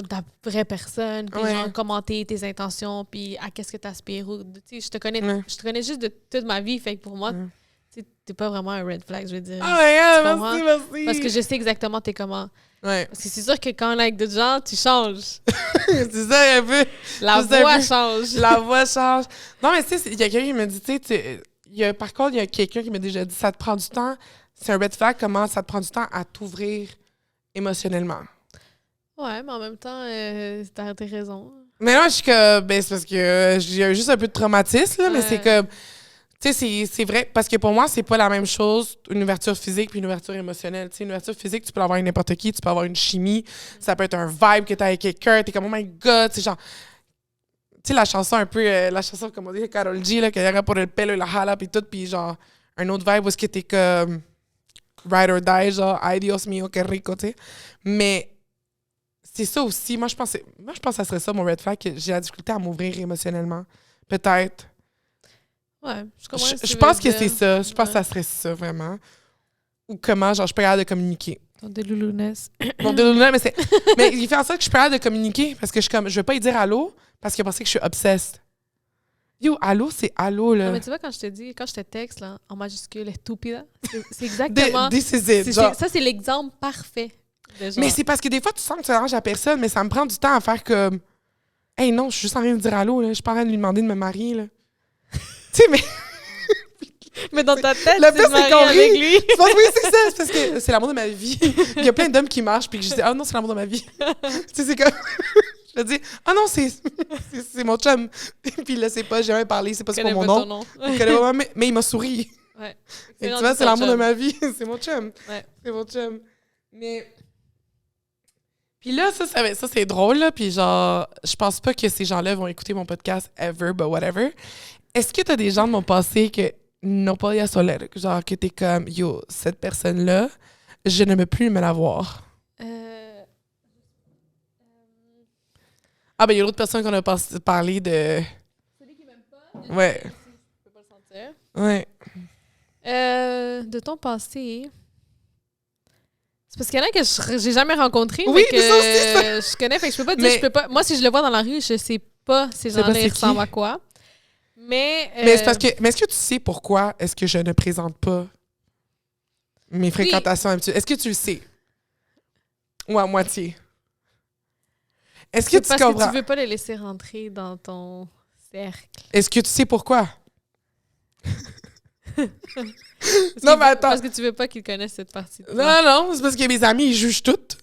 ta vraie personne, puis Ouais. genre commenter tes intentions, puis à qu'est-ce que tu aspires. Tu sais, je te connais juste de toute ma vie, fait que pour moi, tu sais, t'es pas vraiment un red flag, je veux dire. Ah ouais, Tu comprends? merci. Parce que je sais exactement t'es comment. Ouais. Parce que c'est sûr que quand on est avec d'autres gens, tu changes. C'est ça, un peu. La C'est un voix peu- change. La voix change. Non, mais tu sais, il y a quelqu'un qui me dit, par contre, il y a quelqu'un qui m'a déjà dit, ça te prend du temps. C'est un red flag, comment ça te prend du temps à t'ouvrir émotionnellement. Ouais, mais en même temps, t'as raison. Mais là, je suis comme, ben, c'est parce que j'ai juste un peu de traumatisme, là, mais Ouais. c'est comme, tu sais, c'est vrai, parce que pour moi, c'est pas la même chose, une ouverture physique puis une ouverture émotionnelle. Tu sais, une ouverture physique, tu peux l'avoir avec n'importe qui, tu peux avoir une chimie, ça peut être un vibe que t'as avec quelqu'un, t'es comme, oh my god, c'est genre, tu sais, la chanson un peu, la chanson, comme on dit, Karol G, là, qu'il y aura pour le pelo, la hala, puis tout, puis genre, un autre vibe où est-ce que t'es comme, ride or die, genre, ay Dios mío, que rico, tu sais. Mais c'est ça aussi, moi, je pense que ça serait ça, mon red flag, que j'ai la difficulté à m'ouvrir émotionnellement. Peut-être. Ouais, je comprends. ce que Je tu pense veux que dire. c'est ça. Je pense que Ouais. ça serait ça, vraiment. Ou comment, genre, je suis pas capable de communiquer. Ton déloulouness. Bon, mais mais il fait en sorte que je suis pas capable de communiquer parce que je suis comme, je veux pas lui dire allô parce qu'il a pensé que je suis obsessed. Yo, allô, c'est allô, là. Non, mais tu vois, quand je te texte, là, en majuscule, estúpida, c'est exactement... This is it, genre. Ça, c'est l'exemple parfait. De genre, Mais c'est parce que des fois, tu sens que tu déranges la personne, mais ça me prend du temps à faire comme, hey, non, je suis juste en train de dire allô, là. Je suis pas en train de lui demander de me marier, là. Tu sais, mais. Mais dans ta tête, Le tu pire, te c'est maries qu'on avec rit. lui. Tu penses, oui, c'est ça. C'est parce que c'est l'amour de ma vie. Il y a plein d'hommes qui marchent, puis que je dis, ah non, c'est l'amour de ma vie. Tu sais, c'est comme. Je dis, ah non, c'est mon chum. Puis il le sait pas, j'ai jamais parlé, c'est pas Je pour connais mon pas ton nom. nom. Il connaît pas, mais il m'a souri. Ouais. Et tu vois, c'est l'amour de ma vie. C'est mon chum. Ouais. C'est mon chum. Mais. Puis là, ça c'est drôle, là. Puis genre, je pense pas que ces gens-là vont écouter mon podcast ever, but whatever. Est-ce que t'as des gens de mon passé que non pas y a soler, genre que t'es comme, yo, cette personne-là, je ne veux plus me la voir. Ah, ben, il y a l'autre personne qu'on a parlé de. Celui qui m'aime pas. Ouais. Je peux pas le sentir. Ouais. De ton passé. C'est parce qu'il y en a que j'ai jamais rencontré. Oui, mais que ça aussi, je connais, fait que je peux pas dire, Mais- je peux pas. Moi, si je le vois dans la rue, je sais pas ces sais pas gens-là c'est ils qui. ressemblent à quoi. Mais. Mais c'est parce que. Mais est-ce que tu sais pourquoi est-ce que je ne présente pas mes fréquentations habituelles? Est-ce que tu le sais? Ou à moitié? Est-ce que c'est tu parce comprends? que tu veux pas les laisser rentrer dans ton cercle. Est-ce que tu sais pourquoi? Parce Non, que- mais attends. Parce que tu veux pas qu'ils connaissent cette partie de toi. Non, non, c'est parce que mes amis, ils jugent toutes.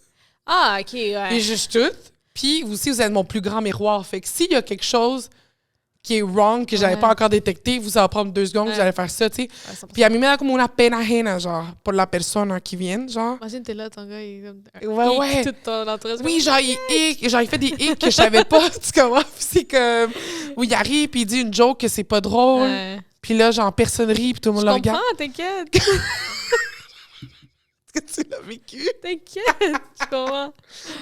Ah, ok, ouais. Ils jugent toutes. Puis aussi, vous êtes mon plus grand miroir. Fait que s'il y a quelque chose qui est wrong, que j'avais Ouais. pas encore détecté, vous allez prendre 2 secondes, Ouais. vous allez faire ça, tu sais. Ouais, 100%. Puis a mí me da como una pena ajena, genre, pour la personne qui vient, genre. Imagine, t'es là, ton gars, il est comme. Ouais, hic, ouais. Tout ton entourage. Oui, genre, il fait des hicks que je savais pas, tu comprends? Puis c'est comme, où il arrive, puis il dit une joke que c'est pas drôle. Ouais. Puis là, genre, personne rit, puis tout le Je monde le regarde. comprends, t'inquiète. Est-ce que tu l'as vécu? T'inquiète, je comprends.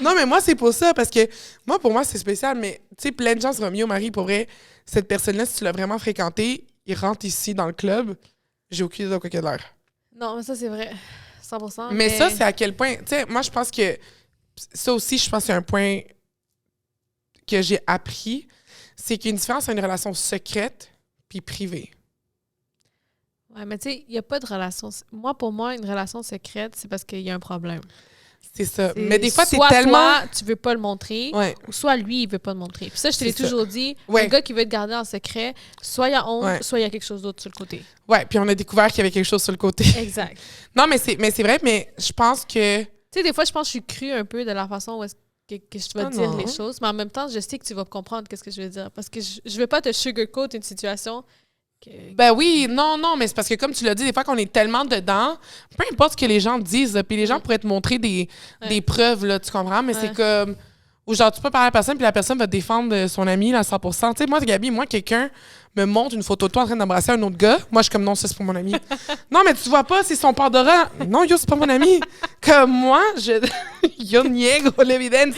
Non, mais moi, c'est pour ça, parce que moi, pour moi, c'est spécial, mais tu sais, plein de gens se remettent au mari. Pour vrai, cette personne-là, si tu l'as vraiment fréquenté, il rentre ici dans le club, j'ai aucune idée de quoi qu'il a l'air. Non, mais ça, c'est vrai. 100%. Mais ça, c'est à quel point. Tu sais, moi, je pense que. Ça aussi, je pense que c'est un point que j'ai appris. C'est qu'il y a une différence entre une relation secrète puis privée. Ouais, mais tu sais, il n'y a pas de relation. Moi, pour moi, une relation secrète, c'est parce qu'il y a un problème. C'est ça. C'est Mais des fois, t'es soit tellement. toi, tu veux pas le montrer, Ouais. ou soit lui, il veut pas le montrer. Puis ça, je te l'ai C'est ça. toujours dit. Ouais. Un gars qui veut te garder en secret, soit il y a honte, Ouais. soit il y a quelque chose d'autre sur le côté. Ouais, puis on a découvert qu'il y avait quelque chose sur le côté. Exact. Non, mais c'est vrai, mais je pense que. Tu sais, des fois, je pense que je suis crue un peu de la façon où est-ce que je vais Ah te dire non. les choses, mais en même temps, je sais que tu vas comprendre qu'est-ce que je veux dire. Parce que je veux pas te sugarcoat une situation que... Ben oui, non, mais c'est parce que comme tu l'as dit, des fois qu'on est tellement dedans, peu importe ce que les gens disent, là, puis les gens pourraient te montrer des preuves, là, tu comprends? Mais c'est Ouais. comme... Ou genre, tu peux parler à la personne, puis la personne va défendre son ami là, à 100%. Tu sais, moi, Gabi, quelqu'un me montre une photo de toi en train d'embrasser un autre gars, moi, je suis comme, non, ça, c'est pour mon ami. Non, mais tu vois pas, c'est son Pandora. Non, yo, c'est pas mon ami. Comme moi, yo niego l'évidence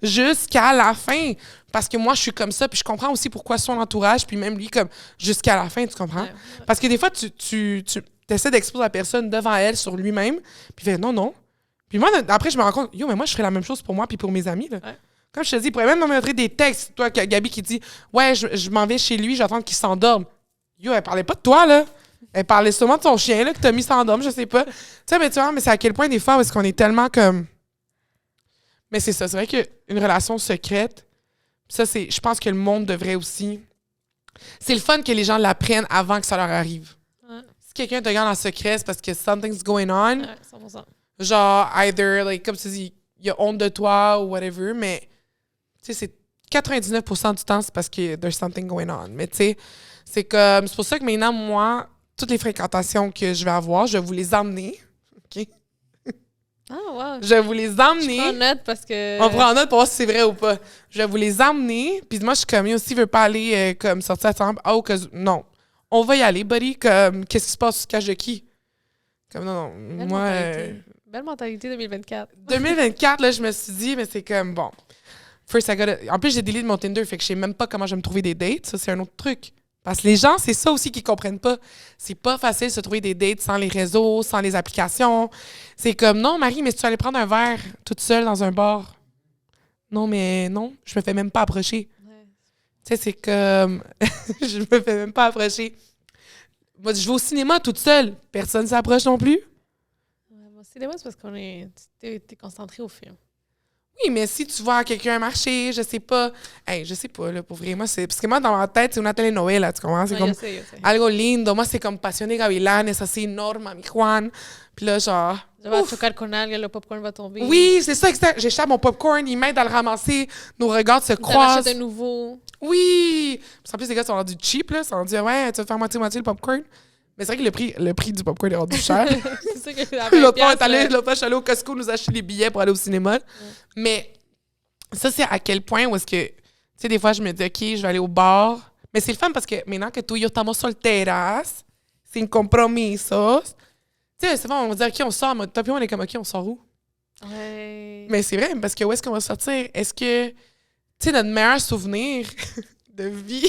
jusqu'à la fin. Parce que moi, je suis comme ça, puis je comprends aussi pourquoi son entourage, puis même lui, comme, jusqu'à la fin, tu comprends? Ouais. Parce que des fois, tu essaies d'exposer la personne devant elle sur lui-même, puis il fait non. Puis moi, après, je me rends compte, yo, mais moi, je ferais la même chose pour moi puis pour mes amis, là. Ouais. Comme je te dis, il pourrait même me montrer des textes. Toi, Gabi qui dit, ouais, je m'en vais chez lui, j'attends qu'il s'endorme. Yo, elle parlait pas de toi, là. Elle parlait sûrement de son chien, là, que t'as mis s'endorme, je sais pas. Tu sais, mais tu vois, mais c'est à quel point, des fois, où est-ce qu'on est tellement comme. Mais c'est ça, c'est vrai qu'une relation secrète, ça, c'est, je pense que le monde devrait aussi... C'est le fun que les gens l'apprennent avant que ça leur arrive. Ouais. Si quelqu'un te garde en secret, c'est parce que something's going on. Ouais, 100%. Genre, either, like, comme tu dis, il y a honte de toi ou whatever, mais, tu sais, c'est 99% du temps, c'est parce que there's something going on. Mais, tu sais, c'est comme, c'est pour ça que maintenant, moi, toutes les fréquentations que je vais avoir, je vais vous les emmener. OK? Ah, wow. Je vais vous les emmener. Je prends note parce que... On prend en note pour voir si c'est vrai ou pas. Je vais vous les emmener. Puis moi, je suis comme, yo, s'il veut pas aller comme sortir ensemble, non. On va y aller, buddy. Comme, qu'est-ce qui se passe? Tu te caches de qui? Comme, non. Belle Moi, mentalité. Belle mentalité 2024. 2024, là, je me suis dit, mais c'est comme, bon. First, en plus, j'ai délité mon Tinder, fait que je sais même pas comment je vais me trouver des dates. Ça, c'est un autre truc. Parce que les gens, c'est ça aussi qu'ils comprennent pas. C'est pas facile de se trouver des dates sans les réseaux, sans les applications. C'est comme, non, Marie, mais si tu allais prendre un verre toute seule dans un bar. Non, mais non, je me fais même pas approcher. Ouais. Tu sais, c'est comme, je me fais même pas approcher. Moi, je vais au cinéma toute seule. Personne s'approche non plus. Ouais, bon, c'est dommage parce qu'on est... T'es concentré au film. Oui, mais si tu vois quelqu'un marcher, je sais pas. Hey, je sais pas, là, pour vrai. Moi, c'est... Parce que moi, dans ma tête, c'est une telenovela, tu comprends? C'est Ouais, comme je sais. algo lindo. Moi, c'est comme Pasión de Gavilanes, así, Norma, mi Juan. Puis là, genre... Je vais ouf. choquer con algue, le popcorn va tomber. Oui, c'est ça, exact. J'échappe mon popcorn, il m'aide à le ramasser. Nos regards se Tu en croisent. achètes un nouveau. Oui! Parce qu'en plus, les gars sont rendus cheap, là. Ils sont rendus, ouais, tu vas faire moitié-moitié le popcorn. Mais c'est vrai que le prix du popcorn est rendu cher. C'est ça que L'autre fois, je suis allée au Costco nous acheter les billets pour aller au cinéma. Mais ça, c'est à quel point où est-ce que... Tu sais, des fois, je me dis, OK, je vais aller au bar. Mais c'est le fun parce que maintenant que tú y yo estamos solteras, sin compromisos, tu sais, c'est bon, on va dire, OK, on sort. Toi puis moi, on est comme, OK, on sort où? Ouais. Mais c'est vrai, parce que où est-ce qu'on va sortir? Est-ce que, tu sais, notre meilleur souvenir de vie,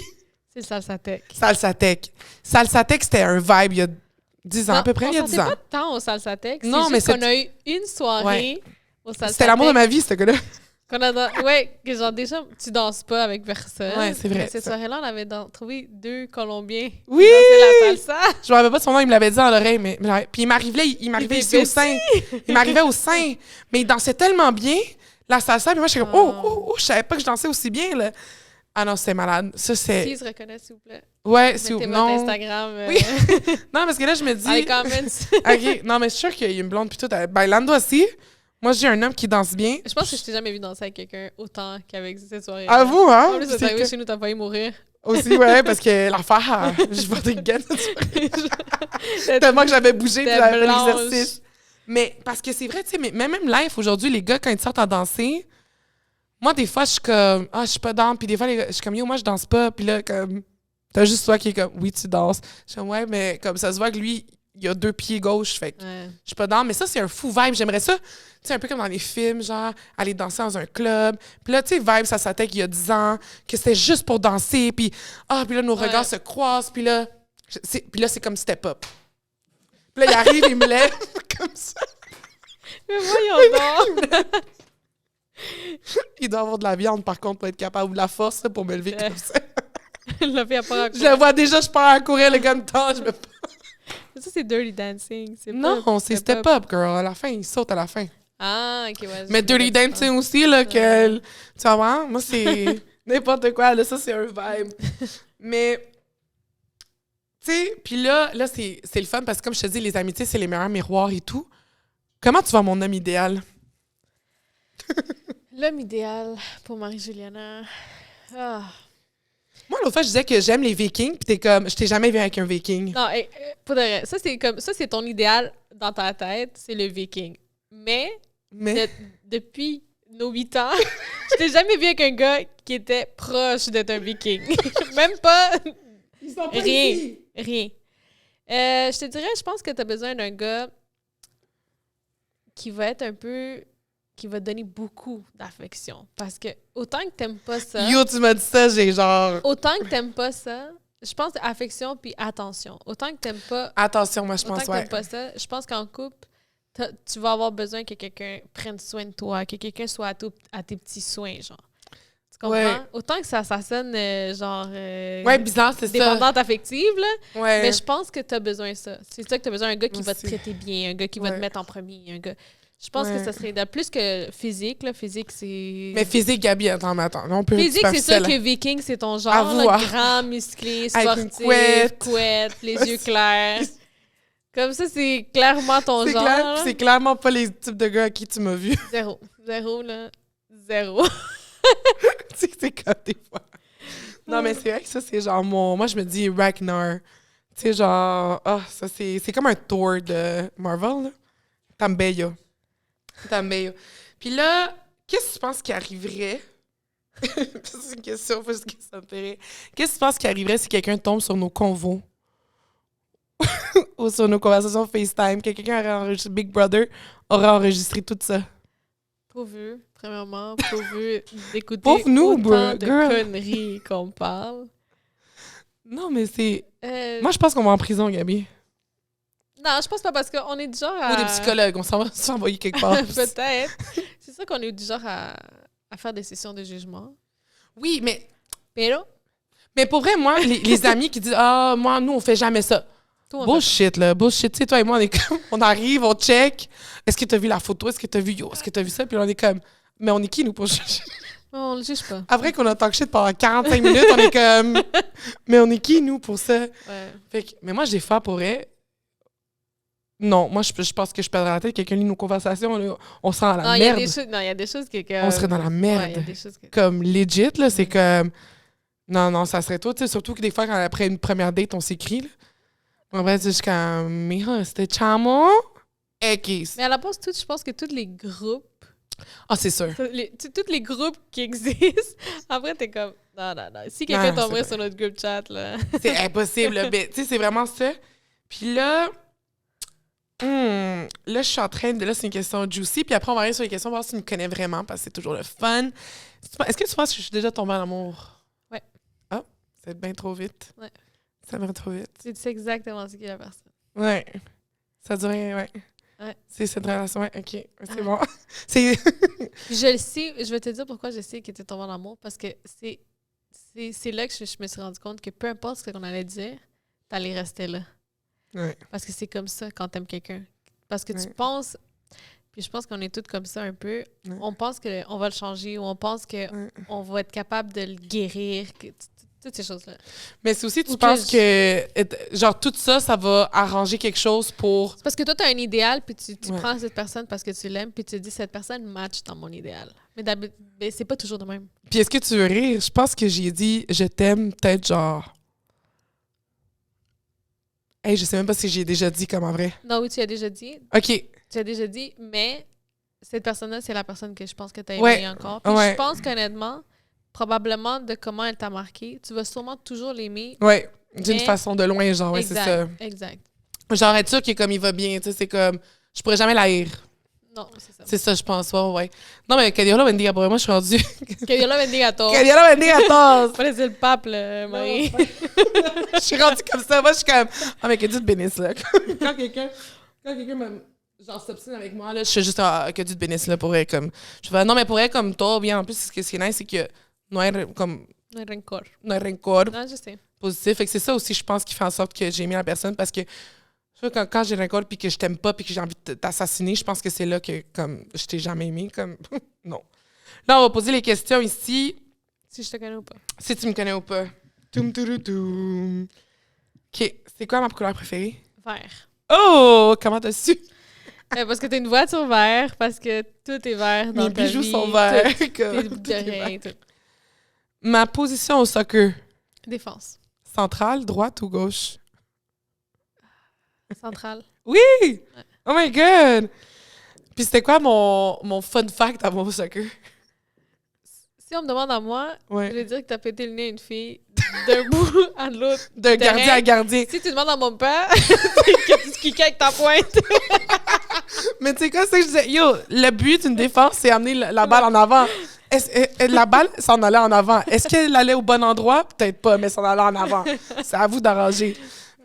C'est le Salsatec. Salsatec. Salsatec, c'était un vibe il y a 10 ans, à peu près, il y a 10 ans. On sortait pas tant au Salsatec. Non, Non, mais mais qu'on a eu une soirée au Salsatec. C'était l'amour de ma vie, ce gars-là. Ouais, que genre déjà, tu danses pas avec personne. Ouais, c'est vrai, Mais cette ça. soirée-là, on avait trouvé 2 Colombiens. Oui! Qui dansaient la salsa. Je me rappelle pas de son nom, il me l'avait dit dans l'oreille, mais puis il m'arrivait ici au sein. Il m'arrivait au sein, mais il dansait tellement bien, la salsa, puis moi, je suis comme, je savais pas que je dansais aussi bien, là. Ah non, c'était malade. Ça, c'est... Qui se reconnaît, s'il vous plaît? Ouais, Mettez votre non. Instagram. Oui. Non, parce que là, je me dis... Dans les comments. OK, non, mais je suis sûre qu'il y a une blonde, puis tout. Bailando aussi. Moi, j'ai un homme qui danse bien. Je pense que je t'ai jamais vu danser avec quelqu'un autant qu'avec cette soirée. À vous, hein? En plus, t'es arrivé chez nous, t'as failli mourir. Aussi, ouais, parce que l'affaire, je portais une gaine. Tellement que j'avais bougé, puis j'avais fait l'exercice. Mais parce que c'est vrai, tu sais, mais même live, aujourd'hui, les gars, quand ils sortent à danser, moi, des fois, je suis comme, je suis pas dans. Puis des fois, les gars, je suis comme, yo, moi, je danse pas. Puis là, comme, t'as juste toi qui est comme, oui, tu danses. Je suis comme, ouais, mais comme ça se voit que lui, il a 2 pieds gauche, fait que je suis pas dans. Mais ça, c'est un fou vibe. J'aimerais ça, tu sais, un peu comme dans les films, genre, aller danser dans un club. Puis là, tu sais, vibe, ça s'attendait qu'il y a 10 ans, que c'était juste pour danser. Puis, puis là, nos regards se croisent. Puis là, c'est comme step up. Puis là, il arrive, il me lève comme ça. Mais voyons donc! Il doit avoir de la viande, par contre, pour être capable, ou de la force, là, pour me lever comme ça. La fille a pas Je le vois déjà, je pars à courir, le gars de temps, je me... Ça, c'est dirty dancing. Non, c'est step up, girl. À la fin, il saute à la fin. Ah, OK, ouais. Mais dirty dancing aussi, là, que... Tu vas voir, moi, c'est n'importe quoi, là, ça, c'est un vibe. Mais... Tu sais, puis là c'est le fun, parce que comme je te dis, les amitiés, c'est les meilleurs miroirs et tout. Comment tu vois mon homme idéal? L'homme idéal pour Marie-Juliana. Ah. Moi, l'autre fois, je disais que j'aime les Vikings, puis t'es comme, je t'ai jamais vu avec un Viking. Non, pour de vrai, ça, c'est ton idéal dans ta tête, c'est le Viking. Mais depuis nos 8 ans, je t'ai jamais vu avec un gars qui était proche d'être un Viking. Même pas... Ils sont pas Rien. ici. Rien. Je te dirais, je pense que tu as besoin d'un gars qui va être un peu... qui va te donner beaucoup d'affection. Parce que autant que t'aimes pas ça... Yo, tu m'as dit ça, j'ai genre... Autant que t'aimes pas ça, je pense affection puis attention. Autant que t'aimes pas... Attention, moi, je pense, autant que t'aimes pas ça, je pense qu'en couple, tu vas avoir besoin que quelqu'un prenne soin de toi, que quelqu'un soit à tes petits soins, genre. Tu comprends? Ouais. Autant que ça sonne genre... ouais, bizarre, c'est ça. dépendante affective, là. Ouais. Mais je pense que t'as besoin de ça. C'est ça que t'as besoin, un gars qui va te Aussi. traiter bien, un gars qui va te mettre en premier, un gars... Je pense que Ouais. ça serait idéal. Plus que physique, là. Physique, c'est... Mais physique, Gabi, attends, mais attends. Là, on peut être Physique, c'est sûr superficiel. que Viking, c'est ton genre, Avoue, là, hein. grand, musclé, Avec une sportif, couette. les yeux clairs. Comme ça, c'est clairement ton C'est genre. clair, là. c'est clairement pas les types de gars à qui tu m'as vu. Zéro. Zéro, là. Zéro. C'est comme des fois. Non, mais c'est vrai que ça, c'est genre mon... Moi, je me dis Ragnar. Tu sais, genre... Ah, ça, c'est comme un Thor de Marvel, là. Tambeyo. Puis là, qu'est-ce que tu penses qui arriverait? C'est une question, parce que ça me fait rire. Qu'est-ce que tu penses qui arriverait si quelqu'un tombe sur nos convos? Ou sur nos conversations FaceTime? Que quelqu'un aurait enregistré... Big Brother aurait enregistré tout ça. Pourvu, premièrement, pourvu d'écouter Pauvre nous, autant de girl. conneries qu'on parle. Non, mais c'est... Euh, Moi, je pense qu'on va en prison, Gabi. Non, je pense pas parce qu'on est du genre Ou à... des psychologues, on s'en va s'envoyer quelque part. Peut-être. C'est sûr qu'on est du genre à faire des sessions de jugement. Oui, mais Pero, pour vrai, moi, les amis qui disent « Ah, moi, nous, on fait jamais ça. » toi, on Bullshit, là. Bullshit. Tu sais, toi et moi, on est comme... On arrive, on check. Est-ce que t'as vu la photo? Est-ce que t'as vu yo? Est-ce que t'as vu ça? Puis là, on est comme... Mais on est qui, nous, pour juger? on le juge pas. Après qu'on a talk shit pendant 45 minutes, on est comme... Mais on est qui, nous, pour ça? Ouais. Fait que... Mais moi, j'ai fait pour vrai. Non, moi, je pense que je perdrais la tête. Quelqu'un lit nos conversations, là, on sent la Non, il y a merde. des choses... Non, il y a des choses que... On serait dans la Ouais, il merde. y a des choses que... Comme legit, là, c'est comme... Non, ça serait toi. Tu sais, surtout que des fois, quand après une première date, on s'écrit, là. En vrai, c'est juste comme... Mira, c'était chamo? X. Mais à la base, je pense que tous les groupes... Ah, c'est sûr. Tous les groupes qui existent, après, t'es comme... Non. Si quelqu'un Non, tomberait c'est sur notre groupe chat, là... C'est impossible, là. Mais, tu sais, c'est vraiment ça. Puis là... là, je suis en train de... Là, c'est une question juicy. Puis après, on va aller sur les questions, voir si tu me connais vraiment, parce que c'est toujours le fun. Est-ce que tu penses que je suis déjà tombée en amour? Ouais. Ah, c'est bien trop vite. Ouais. Ça va trop vite. Tu sais exactement ce qu'est la personne. Ouais. Ça dure, ouais. Ouais. C'est cette relation, ouais, OK. C'est Ouais. bon. C'est... Puis je le sais, je vais te dire pourquoi je sais que tu es tombé en amour, parce que c'est là que je me suis rendu compte que peu importe ce qu'on allait dire, t'allais rester là. Ouais. Parce que c'est comme ça quand t'aimes quelqu'un. Parce que tu Ouais. penses, puis je pense qu'on est toutes comme ça un peu, Ouais. on pense qu'on va le changer ou on pense qu'on Ouais. va être capable de le guérir, toutes ces choses-là. Mais c'est aussi, tu Ou penses que que, genre, tout ça, ça va arranger quelque chose pour... C'est parce que toi, tu as un idéal, puis tu Ouais. prends cette personne parce que tu l'aimes, puis tu te dis, cette personne match dans mon idéal. Mais ben, c'est pas toujours de même. Puis est-ce que tu veux rire? Je pense que j'ai dit « je t'aime » peut-être genre... Hey, je sais même pas si j'ai déjà dit comme en vrai. Non, oui, tu as déjà dit. OK. Tu as déjà dit, mais cette personne-là, c'est la personne que je pense que tu as aimée Ouais. encore. Puis Ouais. je pense qu'honnêtement, probablement de comment elle t'a marqué, tu vas sûrement toujours l'aimer. Ouais. D'une Mais- façon de loin, genre, ouais, c'est ça. Exact. Genre, être sûr que comme il va bien, tu sais, c'est comme... Je pourrais jamais l'haïr. Non, c'est ça. C'est ça, je pense, ouais. Non, mais que Dieu la bendiga, pour moi, je suis rendue... Que Dieu la bendiga toi. Que Dieu la bendiga a todos! Pas laisser le pape, là, Marie. Je suis rendue comme ça. Moi, je suis comme... Ah, mais que Dieu te bénisse, là. Quand quelqu'un me... Genre, s'obstine avec moi, là, je suis juste... Ah, que Dieu te bénisse, là, pour elle, comme... Je fais, non, mais pour elle, comme toi, bien, en plus, ce qui est nice, c'est que... No hay, comme... No hay rencor. No hay rencor Non, je sais. positif. Fait que c'est ça aussi, je pense, qui fait en sorte que j'ai aimé la personne, parce que... Tu vois, quand j'ai rencor puis que je t'aime pas puis que j'ai envie de t'assassiner, je pense que c'est là que, comme, je t'ai jamais aimé, comme... non. Là, on va poser les questions ici. Si je te connais ou pas. Si tu me connais ou pas. Toum, toum, toum. OK. C'est quoi ma couleur préférée? Vert. Oh! Comment t'as su? Parce que t'as une voiture vert, parce que tout est vert dans Mes ta bijoux vie, sont verts. Tout, comme, tout tout est est rien, vert. tout. Ma position au soccer. Défense. Centrale, droite ou gauche? Centrale. Oui! Oh my God! Puis c'était quoi mon fun fact avant au soccer? Si on me demande à moi, je Ouais. vais dire que t'as pété le nez à une fille d'un bout à l'autre. D'un terrain. gardien à gardien. Si tu demandes à mon père, que tu kickais avec ta pointe. Mais tu sais quoi, c'est que je disais, yo, le but d'une défense, c'est amener la balle en avant. La balle s'en allait en avant. Est-ce qu'elle allait au bon endroit? Peut-être pas, mais s'en allait en avant. C'est à vous d'arranger.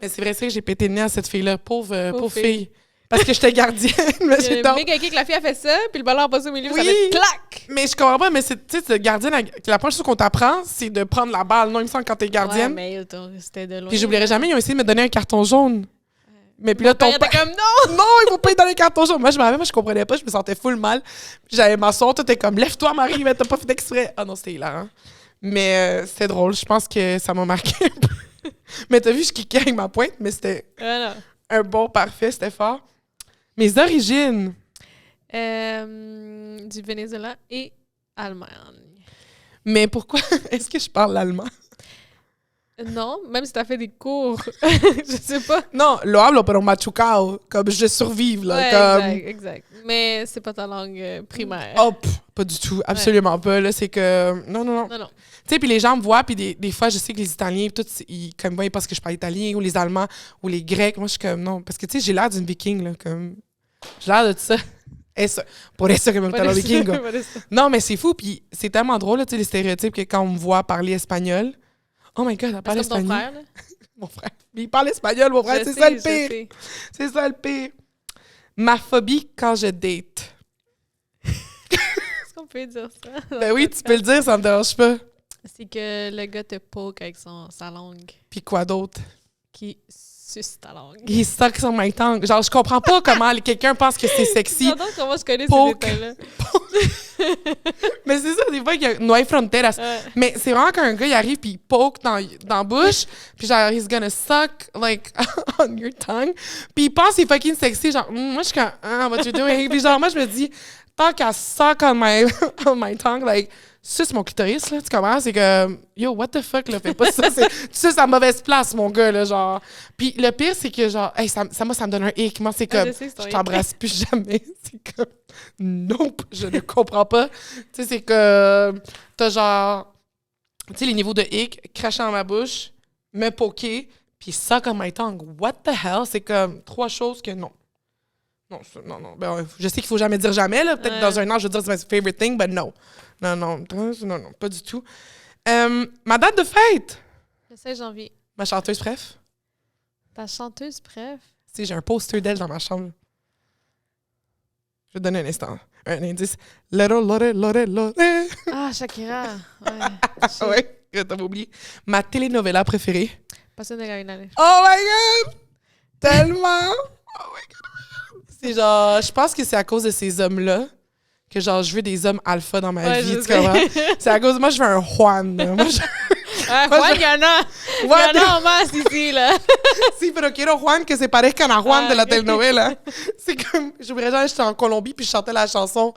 Mais c'est vrai, c'est que j'ai pété le nez à cette fille-là. Pauvre fille. Parce que j'étais gardienne. Mais, J'ai méga kick, la fille a fait ça, puis le ballon a passé au milieu, ça Oui. fait clac! mais je comprends pas, mais tu sais, gardienne, la première chose qu'on t'apprend, c'est de prendre la balle. Non, il me semble quand t'es gardienne. Ouais, mais attends, c'était de loin. Puis j'oublierai jamais, ils ont essayé de me donner un carton jaune. Mais puis là, ton Père était père... comme non! Non, il faut payer dans les cartons jaunes. Moi, je me rappelle, je comprenais pas, je me sentais full mal. Puis j'avais ma soeur, toi, t'es comme, lève-toi, Marie, mais t'as pas fait exprès. Ah non, c'était hilarant. Mais c'était drôle, je pense que ça m'a marqué un peu. Mais t'as vu, je kickais avec ma pointe, mais c'était Non. un bon parfait, c'était fort. Mes origines. Du Venezuela et Allemagne. Mais pourquoi est-ce que je parle l'allemand? Non, même si t'as fait des cours, je sais pas. Non, lo hablo pero machucao, comme je survive, là. Ouais, comme... exact. Mais c'est pas ta langue primaire. Oh, pas du tout, absolument pas. Là, c'est que... Non. Non. Tu sais, puis les gens me voient, puis des fois, je sais que les Italiens, tout, ils pensent que je parle italien, ou les Allemands, ou les Grecs. Moi, je suis comme, non. Parce que, tu sais, j'ai l'air d'une viking, là, comme... J'ai l'air de ça. Eso. Por eso que me gusta los vikingos. Non, mais c'est fou, puis c'est tellement drôle, là, tu sais, les stéréotypes, que quand on me voit parler espagnol... Oh my God, elle parle C'est comme ton espagnol. frère, là? Mon frère. Mais il parle espagnol, mon frère. Je C'est sais, ça le je pire. sais. C'est ça le pire. Ma phobie quand je date. Est-ce qu'on peut dire ça? Ben oui, tu peux le dire, ça me dérange pas. C'est que le gars te poke avec sa langue, Puis quoi d'autre? qui suce ta langue. Il suck sur my tongue. Genre, je comprends pas comment quelqu'un pense que c'est sexy. J'adore comment je connais Poke. ces détails-là. Mais c'est ça, des fois, il y a no hay fronteras. Ouais. Mais c'est vraiment qu'un gars, il arrive puis il poke dans la bouche, puis genre, he's gonna suck, like, on your tongue. Puis il pense que c'est fucking sexy, genre, moi, je suis comme, what you doing? Puis genre, moi, je me dis, tant qu'à suck on my tongue, like, suce mon clitoris, là, tu comprends? C'est que, yo, what the fuck, là, fais pas ça. Tu suces à mauvaise place, mon gars, là, genre. Puis le pire, c'est que, genre, hey, ça me donne un hic. Moi, c'est comme, je sais, c'est ton je hic. t'embrasse plus jamais. C'est comme, nope, je ne comprends pas. Tu sais, c'est que, t'as genre, tu sais, les niveaux de hic, cracher dans ma bouche, me poker, puis suck on my tongue. What the hell? C'est comme 3 choses que non. Non. Ben, je sais qu'il faut jamais dire jamais, là. Peut-être Ouais. dans un an, je vais dire c'est my favorite thing, but no. Non, pas du tout. Ma date de fête! Le 16 janvier. Ma chanteuse préf. Ta chanteuse préf? Tu sais, j'ai un poster d'elle dans ma chambre. Je vais te donner un instant. Un indice. Lore. Ah, Shakira. Ouais. Ah ouais, t'avais oublié. Ma telenovela préférée. Pasión de Gavilanes. Oh my God! Tellement! Oh my God! C'est genre, je pense que c'est à cause de ces hommes-là que genre, je veux des hommes alpha dans ma Ouais, vie, je tu sais. comprends? C'est à cause de moi, je veux un Juan. Là. Moi, Ouais, Moi, Juan, je- il y en a. Il y en a en masse ici, là. Sí, pero quiero Juan que se parezcan a Juan Ah, de la ok. telenovela. C'est comme, je voudrais genre, j'étais en Colombie puis je chantais la chanson.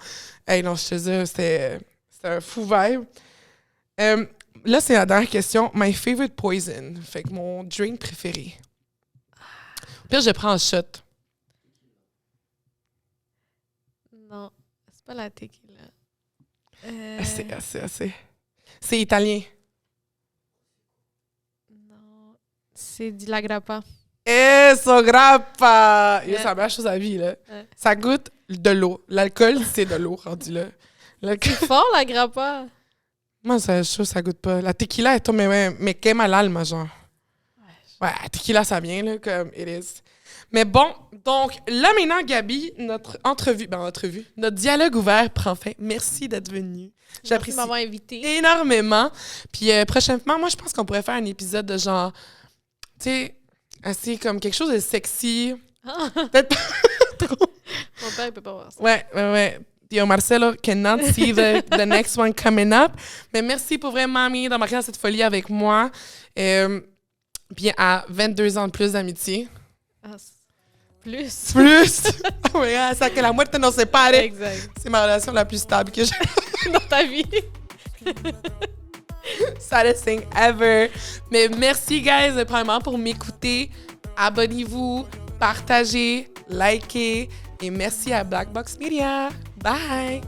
Hey, non, je te jure, c'était un fou vibe. Là, c'est la dernière question. My favorite poison. Fait que mon drink préféré. Au pire, je prends un shot. Non, c'est pas la tequila. Assez. C'est italien. Non, c'est de la grappa. Eso grappa! Yo, Ouais. c'est la meilleure chose à la vie, là. Ouais. Ça goûte de l'eau. L'alcool, c'est de l'eau, rendu là. L'alcool- Fort, la grappa. Moi, ça goûte pas. La tequila, elle tombe, mais quema l'alma, genre. Ouais, tequila, ça vient, là, comme it is. Mais bon, donc, là, maintenant, Gabi, notre entrevue, notre dialogue ouvert prend fin. Merci d'être venue. Merci J'apprécie de m'avoir invité. énormément. Puis, prochainement, moi, je pense qu'on pourrait faire un épisode de genre, tu sais, assez comme quelque chose de sexy. Peut-être pas trop. Mon père, il peut pas voir ça. Ouais. Yo, Marcelo cannot see the next one coming up. Mais merci pour vraiment, Mamie, d'embarquer dans cette folie avec moi. Puis à 22 ans de plus d'amitié. Ah, plus. Plus! Oh my God, ça que la muerte nos sépare. Exact. C'est ma relation la plus stable que j'ai. Dans ta vie. Saddest thing ever. Mais merci, guys, premièrement, pour m'écouter. Abonnez-vous, partagez, likez. Et merci à Black Box Media. Bye!